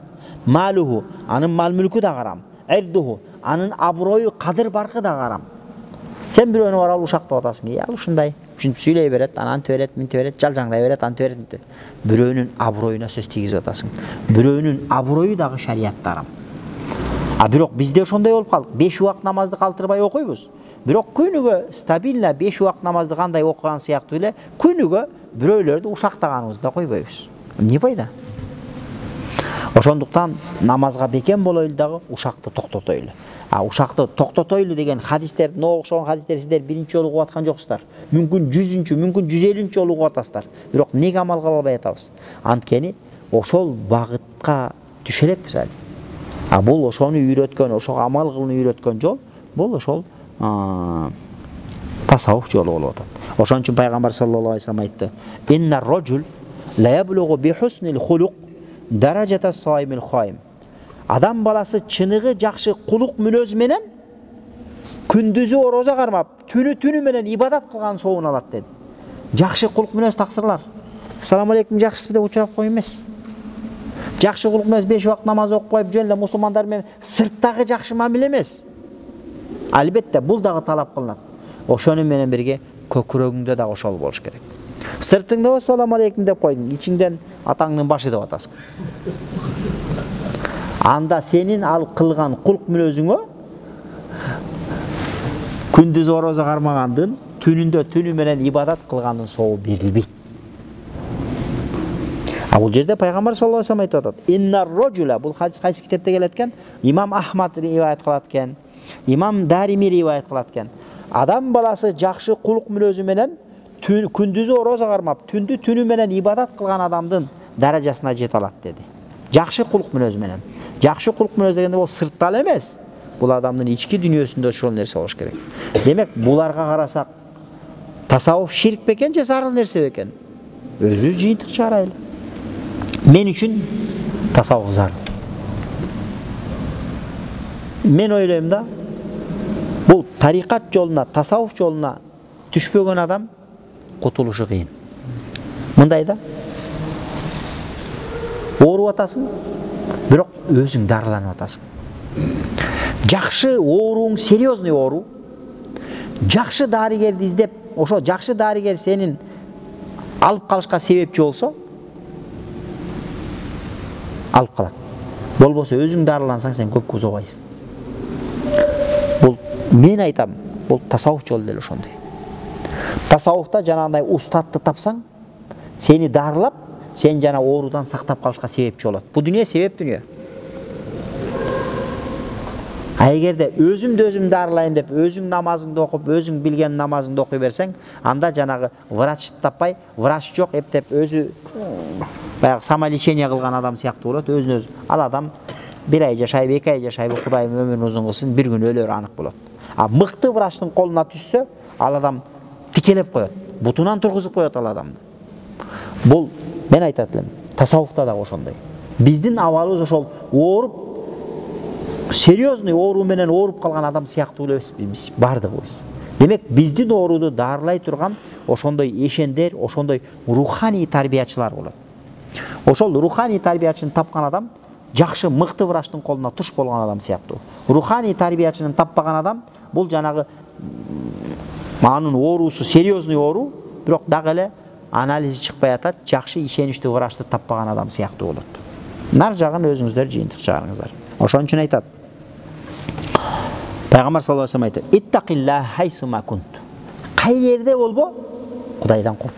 Малуху, анын мал-мүлкү да арам. Эрдуху, анын аброю, кадыр баркы да арам. Сен бирөөнү барып ушактап атасың. Я ушундай, ушинтип сүйлөй берет, анан төрөт, мин төрөт, жалжаңдай берет, анан төрөт. Бирөөнүн аброюна сөз тийгизип атасың. Бирөөнүн аброю дагы шариятта арам. А бирок бизде ошондой болуп калдык. 5 убак намазды калтырбай окуйбуз. Бирок күнүгө стабилно 5 убак намазды кандай окуган сыяктуу эле күнүгө бирөөлөрдү ушактаганыбызды койбойбуз. Эмне пайда? Ошондуктан намазга бекем болойлу дагы ушакты токтотойлу. А ушакты токтотойлу деген хадистерди, окшогон хадистер сиздер биринчи жолу угуп аткан жоксуздар. Мүмкүн 100-чү, мүмкүн 150-чү жолу угуп атасыздар. Бирок эмнеге амал кыла албай атабыз? Анткени ошол багытка түшө элекпиз али. А бул ошону үйрөткөн, ошого амал кылууну үйрөткөн жол, бул ошол тасаввуф жолу болуп атат. Ошон үчүн пайгамбар саллаллаху алейхи вассалам айтты: "Иннар раджул ла яблугу би хуснил хулук даражата саимил хаим." Адам баласы чыныгы жакшы кулук мүнөз менен күндүзү орозо кармап, түнү менен ибадат кылган соогун алат деди. Жакшы кулук мүнөз таксырлар. Ассаламу алейкум жакшысызбы деп учурап коюу эмес. Жакшы кулук мүнөз 5 убак намаз окуп коюп, жөн эле мусулмандар менен сырттагы жакшы мамиле эмес. Албетте бул дагы талап кылынат. Ошону менен бирге көкүрөгүңдө дагы ошол болуш керек. Сыртыңда ассаламу алейкум деп койдуң, ичиңден атаңдын башы деп атасың. Анда сенин ал кылган кулук мүнөзүңө күндүз орозо кармагандын, түнү менен ибадат кылгандын соогу берилбейт. А бул жерде пайгамбар саллаллаху алейхи вассалам айтып атат: "Иннар раджула", бул хадис кайсы китепте келет экен? Имам Ахмад риваят кылат экен, Имам Дарими риваят кылат экен. Адам баласы жакшы кулук мүнөзү менен күндүзү орозо кармап, түнү менен ибадат кылган адамдын даражасына жете алат деди. Жакшы кулук мүнөз менен. Жакшы кулук мүнөз дегенде бул сырттал эмес. Бул адамдын ички дүйнөсүндө ошол нерсе болуш керек. Демек, буларга карасак, тасаввуф ширк бекен же зарыл нерсе бекен? Өзү жыйынтык чыгарайлы. Мен үчүн тасаввуф зарыл. Мен ойлойм да, бул тарикат жолуна, тасаввуф жолуна түшпөгөн адам кутулушу кыйын. Мындай да, ооруп атасың, бирок өзүң дарыланып атасың. Жакшы ооруң серьезный оору. Жакшы дарыгерди издеп, ошо жакшы дарыгер сенин алып калышка себепчи болсо, алып калат. Болбосо өзүң дарылансаң сен көп кузобайсың. Бул мен айтам, бул тасаввуф жолу деле ошондой. Тасаввуфта жанагындай устатты тапсаң, сени дарылап, сен жана оорудан сактап калышка себепчи болот. Бул дүнүйө себеп дүнүйө. А эгерде өзүм дарылайын деп, өзүң намазыңды окуп, өзүң билген намазыңды окуй берсең, анда жанагы врачты таппай, врач жок эптеп өзү баягы самолечение кылган адам сыяктуу болот. Өзүн-өзү ал адам 1 ай жашайбы, 2 ай жашайбы, Кудайым өмүрүн узун кылсын, bir күн өлөрү анык болот. А мыкты врачтын колуна түшсө, ал адам тикелеп коет, бутунан тургузуп коет ал адамды. Бул мен айтат элем, тасаввуфта да ошондой. Биздин абалыбыз ошол ооруп, серьезный оору менен ооруп калган адам сыяктуу эмеспиз бардыгыбыз. Демек, биздин ооруду дарылай турган ошондой эшендер, ошондой руханий тарбиячылар болот. Ошол руханий тарбиячыны тапкан адам жакшы мыкты врачтын колуна туш болгон адам сыяктуу. Руханий тарбиячыны таппаган адам бул жанагы анын оорусу серьезный оору, бирок дагы эле анализи чыкпай атат, жакшы ишеничтүү врачты таппаган адам сыяктуу болот. Нар жагын өзүңүздөр жыйынтык чыгарыңыздар. Ошон үчүн айтат. Пайгамбар саллаллаху алейхи ва саллям айтат: "Иттақиллаха хайсума кунт." Кай жерде болбо, Кудайдан корк.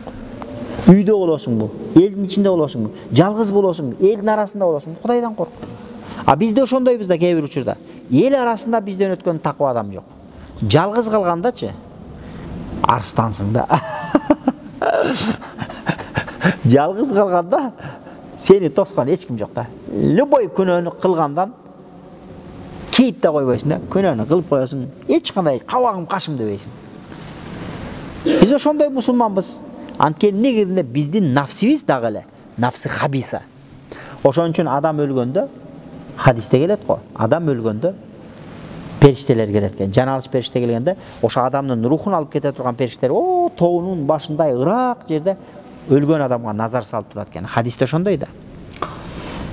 Үйдө болосуңбу, элдин ичинде болосуңбу, жалгыз болосуңбу, элдин арасында болосуңбу, Кудайдан корк. А бизде ошондойбуз да кээ бир учурда. Эл арасында бизден өткөн таква адам жок. Жалгыз калгандачы арстансың да. Жалгыз калганда сени тоскон эч ким жок да. Любой күнөөнү кылгандан кейип да койбойсуң да, күнөөнү кылып коесуң, эч кандай кабагым кашым дебейсиң. Биз ошондой мусулманбыз. Анткени негизинде биздин нафсибиз дагы эле, нафсы хабиса. Ошон үчүн адам өлгөндө, хадисте келет го, адам өлгөндө периштелер келет экен. Жаналыш периште келгенде, ошо адамдын рухун алып кете турган периштелер, тоонун башындай ырак жерде өлгөн адамга назар салып турат экен. Хадисте ошондой да.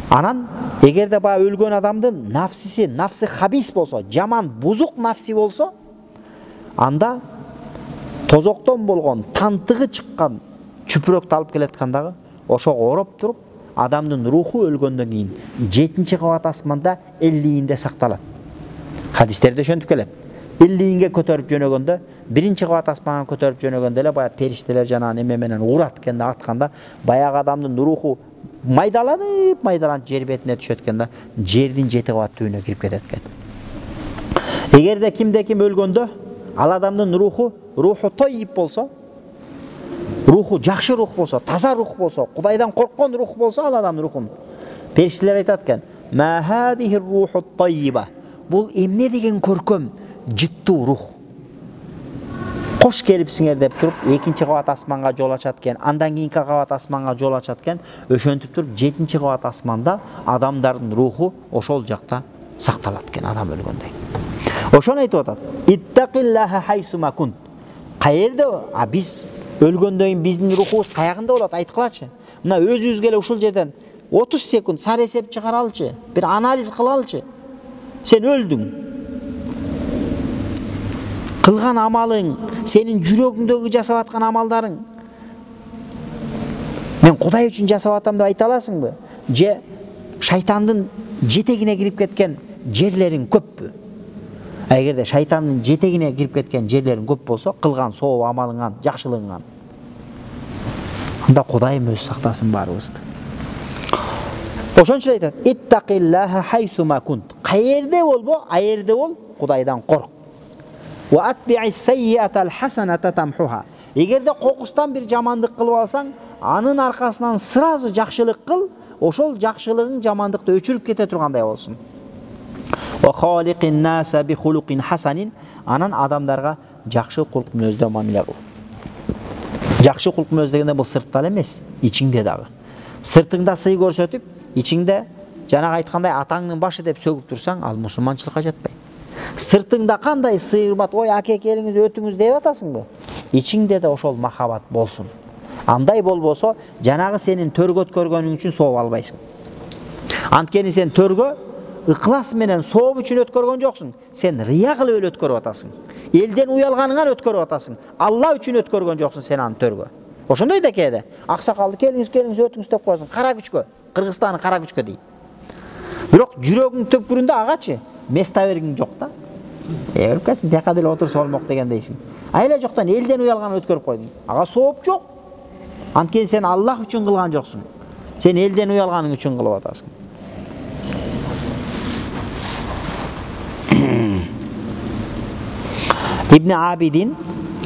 Анан эгерде баа өлгөн адамдын нафсиси, нафсы хабис болсо, жаман, бузук нафси болсо, анда тозоктон болгон, тантыгы чыккан чүпүрөктү алып келеткандагы, ошого ороп туруп, адамдын руху өлгөндөн кийин 7-чи кабат асманда 50-inde сакталат. Хадистерде ошентип келет. 50-ге көтөрүп жөнөгөндө, 1-чи кабат асманга көтөрүп жөнөгөндө эле бая периштелер жана неме менен урат экенде атканда, баягы адамдын руху майдаланып жер бетине түшөт экен да, жердин 7 кабат түбүнө кирип кетет экен. Эгерде кимде ким өлгөндө, ал адамдын руху тойип болсо, руху жакшы рух болсо, таза рух болсо, Кудайдан корккон рух болсо, ал адамдын рухун периштелер айтат экен: "Ма хадихи руху тойиба." Бул эмне деген көркөм, жыттуу рух. Кош келипсиңер деп туруп, 2-чи кабат асманга жол ачат экен, андан кийинки кабат асманга жол ачат экен, ошентип туруп 7-чи кабат асманда адамдардын руху ошол жакта сакталат экен адам өлгөндө. Ошону айтып атат. Иттақиллаха хайсума кунт. Каерде? А биз өлгөндөн кийин биздин рухубуз каягында болот? Айткылачы. Мына өзүбүзгө эле ушул жерден 30 секунд сар эсеп чыгаралчы, бир анализ кылалчы. Сен өлдүң. Кылган амалың, сенин жүрөгүңдөгү жасап аткан амалдарың, мен Кудай үчүн жасап атам деп айта аласыңбы? Же шайтандын жетегине кирип кеткен жерлериң көппү? Эгерде шайтандын жетегине кирип кеткен жерлериң көп болсо, кылган соо амалыңан, жакшылыгыңан, анда Кудайым өз сактасын баарыбызды. Ошон үчүн айтат: "Иттақиллаха хайсума кунт." Каерде болбо, аерде бол, Кудайдан корк. Ва атби'ис саййатал хасаната тамхуха. Эгерде кокустан бир жамандык кылып алсаң, анын аркасынан сразу жакшылык кыл, ошол жакшылыгың жамандыкты өчүрүп кете тургандай болсун. Ва халиқин наса би хулуқин хасанин, анан адамдарга жакшы кулк мүнөздө мамиле кыл. Жакшы кулк мүнөз дегенде бул сыртта эмес, ичиңде дагы. Сыртыңда сый көрсөтүп, ичиңде жанагы айткандай атаңдын башы деп сөгүп турсаң, ал мусулманчылыкка жатпайт. Сыртыңда кандай сый-урмат, ой аке келиңиз өтүңүз деп атасыңбы? Ичиңде да ошол махабат болсун. Андай болбосо, жанагы сенин төргөт көргөнүң үчүн сооп албайсың. Анткени сен төргө ыклас менен сооп үчүн өткөргөн жоксуң. Сен рия кылып эле өткөрүп атасың. Элден уялганыңан өткөрүп атасың. Алла үчүн өткөргөн жоксуң сен аны төргө. Ошондой да кээде. Аксакалды келиңиз өтүңүз деп коесуң. Кара күчкө, Кыргызстандын кара күчкө дейт. Бирок жүрөгүң төпкүрүндө агачы места бергиң жок да. Өркөсүн тияка деле отурса болмок деген дейсиң. Айла жоктан элден уялган өткөрүп койдуң. Ага сооп жок. Анткени сен Аллах үчүн кылган жоксуң. Сен элден уялганың үчүн кылып атасың. Ибн Абидин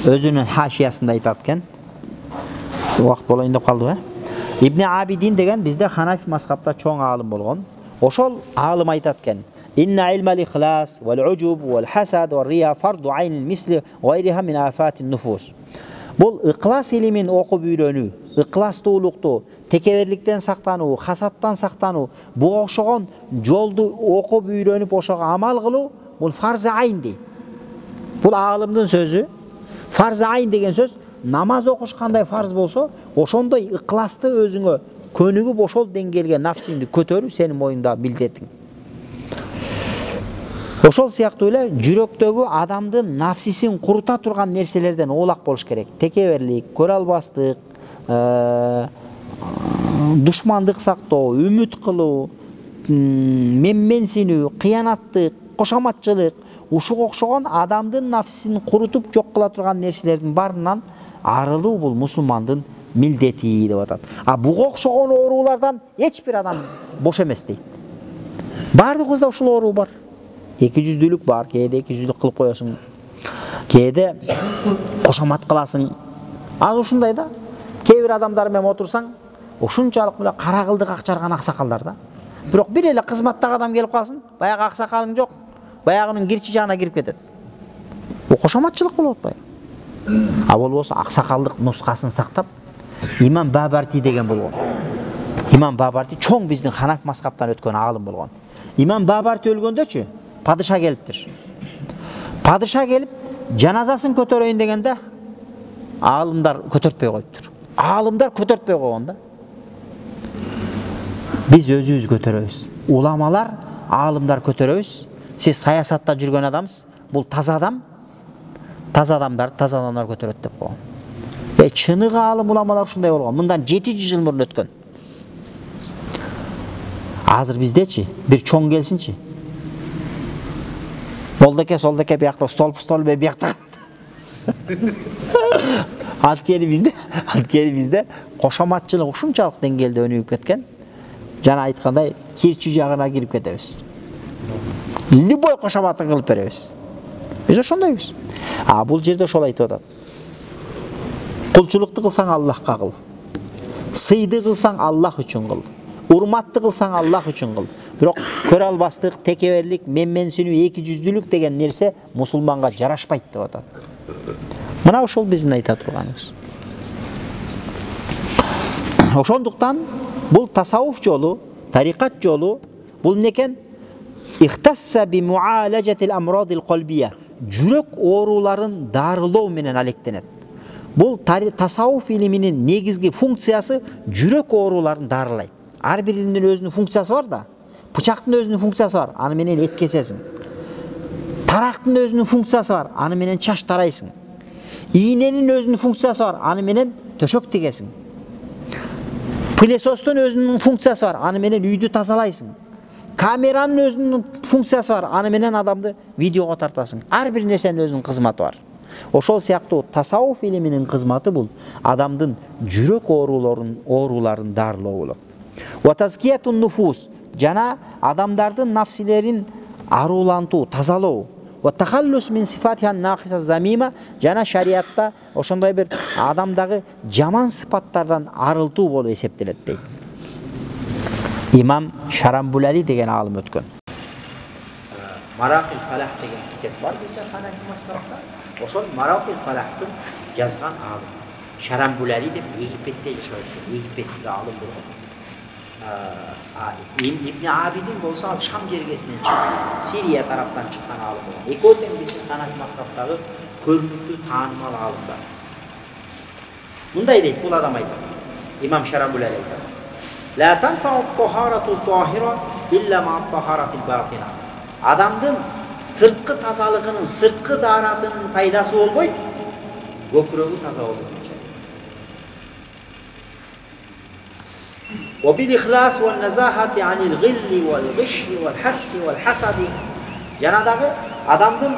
өзүнүн хашиясында айтат экен. Убакыт болоюн деп калдыбы? Ибн Абидин деген бизде Ханафи мазхабта чоң аалым болгон. Ошол аалым айтат экен: "Инна илмал ихлас вал уджуб вал хасад вал рия фарду айн мисли гайриха мин афатин нуфус." Бул ыклас илимин окуп үйрөнүү, ыкластуулукту, текеберликтен сактануу, хасаттан сактануу, буга окшогон жолду окуп үйрөнүп ошого амал кылуу бул фарз айн дейт. Бул аалымдын сөзү. Фарз айн деген сөз намаз окуш кандай фарз болсо, ошондой ыкласты өзүңө көнүгүп ошол деңгээлге нафсиңди көтөрүү сенин моюңда милдетиң. Ошол сыяктуу эле жүрөктөгү адамдын нафсисин курута турган нерселерден оолак болуш керек. Текеберлик, көрө албастык, душмандык сактоо, үмүт кылуу, менменсинүү, кыянаттык, кошоматчылык, ушуга окшогон адамдын нафсисин курутуп жок кыла турган нерселердин баарынан арылуу бул мусулмандын милдети деп атат. А буга окшогон оорулардан эч бир адам бош эмес дейт. Бардыгыбызда ушул оору бар. Эки жүздүүлүк бар, кээде эки жүздүүлүк кылып коесуң. Кээде кошомат кыласың. Ал ушундай да. Кээ бир адамдар менен отурсаң, ушунчалык эле кара кылдык акчарган аксакалдар да. Бирок бир эле кызматтагы адам келип калсын, баягы аксакалың жок. Баягынын кирчи жагына кирип кетет. Бул кошоматчылык болуп атпайбы? А болбосо аксакалдык нускасын сактап, Имам Бабарти деген болгон. Имам Бабарти чоң биздин Ханаф мазхабтан өткөн аалым болгон. Имам Бабарти өлгөндөчү, падыша келиптир. Падыша келип, жаназасын көтөрөйүн дегенде, аалымдар көтөртпөй коюптур. Аалымдар көтөртпөй койгон да. Биз өзүбүз көтөрөбүз. Уламалар, аалымдар көтөрөбүз. Сиз саясатта жүргөн адамсыз, бул таза адам. Таза адамдар көтөрөт деп койгон. Чыныгы аалым уламалар ушундай болгон. Мындан 700 жыл мурун өткөн. Азыр биздечи бир чоң келсинчи. Молдеке, солдеке биякта стол бе биякта. Анткени бизде кошоматчылык ушунчалык деңгээлде өнүгүп кеткен. Жана айткандай, кирчи жагына кирип кетебиз. Любой кошоматын кылып беребиз. Биз ошондойбуз. А бул жерде ошол айтып атат. Кулчулукту кылсаң Аллахка кыл. Сыйды кылсаң Аллах үчүн кыл. Урматты кылсаң Аллах үчүн кыл. Бирок көрө албастык, текеберлик, менменсинүү, эки жүздүүлүк деген нерсе мусулманга жарашпайт деп атат. Мына ошол биздин айта турганыбыз. Ошондуктан бул тасаввуф жолу, тарикат жолу бул некен? Ихтасса би муалажатил амрадил qalbiyya. Жүрөк ооруларын дарылоо менен алектенет. Бул тасаввуф илиминин негизги функциясы жүрөк ооруларын дарылайт. Ар биринин өзүнүн функциясы бар да. Бычактын өзүнүн функциясы бар, аны менен эт кесесиң. Тарактын өзүнүн функциясы бар, аны менен чач тарайсың. Ийненин өзүнүн функциясы бар, аны менен төшөк тигесиң. Пылесостун өзүнүн функциясы бар, аны менен үйдү тазалайсың. Камеранын өзүнүн функциясы бар, аны менен адамды видеого тартасың. Ар бир нерсенин өзүнүн кызматы бар. Ошол сыяктуу тасаввуф илиминин кызматы бул адамдын жүрөк ооруларын дарылоо болот. Ва тазкиятун нуфус, жана адамдардын нафсилерин арулантуу, тазалоо. Ва тахаллус мин сифатихан нақиса замима, жана шариатта ошондой бир адамдагы жаман сыпаттардан арылтуу болуп эсептелет дейт. İmam Şarambulali деген alım ötkөн. Maraqil Falah деген kitap var bizde Hanefi mazhabında. Oşol Maraqil Falah'tın yazgan alım. Şarambulali deb Egipet'te yaşayotgan, Egipet'te alım bo'lgan. İbn Abidin bolsa Şam jergesinden çıkan, Siriya taraftan çıkan alım bo'lgan. Ekoten bizde Hanefi mazhabındagi көрүнүктүү таанымал алымдар. Мындай дейт бул адам айтат. İmam Şarambulali айтат. La tanfa'u at-taharatu at-tahira illa ma'a-at-taharati al-batina. Adamdın sırtkı tazalığının, sırtkı daharatının paydası olboyt, gökürögü taza olguncha. Wa bil-ikhlas wan-nazahati 'anil ghilli wal-ghishi wal-hasdi wal-hasadi. Yanadagı adamdın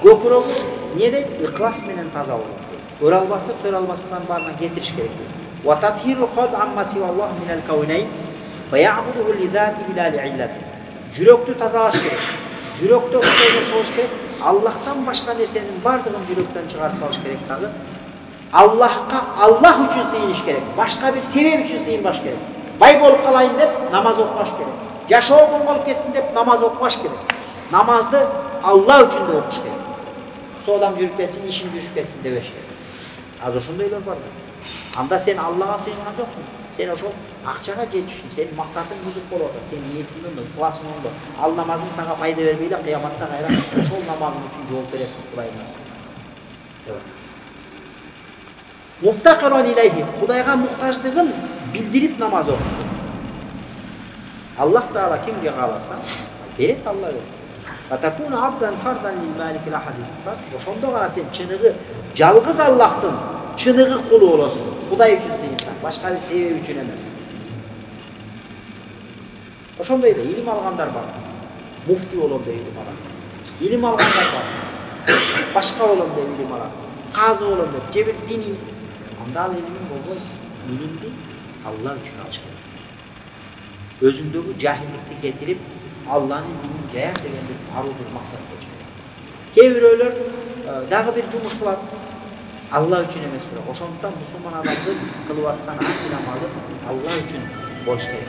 gökürögü ne deyt? İkhlas menen taza olgun. Öralbastык, söralbastыкtan barına getiriş gerek deyt. Wa tathhirul qalb amma siwallah minal kawnayn ve ya'buduhu li zatihi la li'illati. Jüröktü tazalaş gerek. Jüröktü Xudayga soğuş gerek. Allah'tan başka nersenin bardığın jürökten çıkarıp salış gerek tağı. Allah üçün sıyınış gerek. Başka bir sebep üçün sıyınbaş gerek. Bay bolup kalayın dep namaz okumaş gerek. Yaşoğun olup ketsin dep namaz okumaş gerek. Namazdı Allah üçün de okuş gerek. So adam jürüp ketsin, işin jürüp ketsin deveş gerek. Az oşundaylar bardı. Anda sen Allah'a sığıngan joksun. Sen oşol akçaga жетишsin. Senin maksatın buzuk bolot. Sen niyetingen de, klasın onda. Al namazın sana fayda vermeydi, kıyamatta gayra oşol namazın üçün жооп бересиň Kudayın aslında. Evet. Muftakiron ileyhi. Kudayga muhtaçlığın bildirip namaz okusun. Allah Teala kimge kalasa, beret Allah verir. Fatakunu abdan fardan lil malikil ahadis. Oşonda gana sen çınığı жалгыз Allah'tın çınığı kulu olasın. Kuday üçün sıyınsan, başka bir sebep üçün emes. Oşonda da ilim alganlar var. Mufti olan da ilim alan. İlim alganlar var. Başka olan da ilim alan. Kazı olan da, cebir dini. Anda al ilimin bolboy. İlimdi Allah üçün alış gerek. Özündeki cahillikti getirip Allah'ın dinini jayar degen bir aruu bir maksat koyuş gerek. Kebiröler dagı bir jumuş kılar. Allah üçün emes bırak. Oşonduktan musulman adamды kılıp atkan akil amalı Allah üçün boş gerek.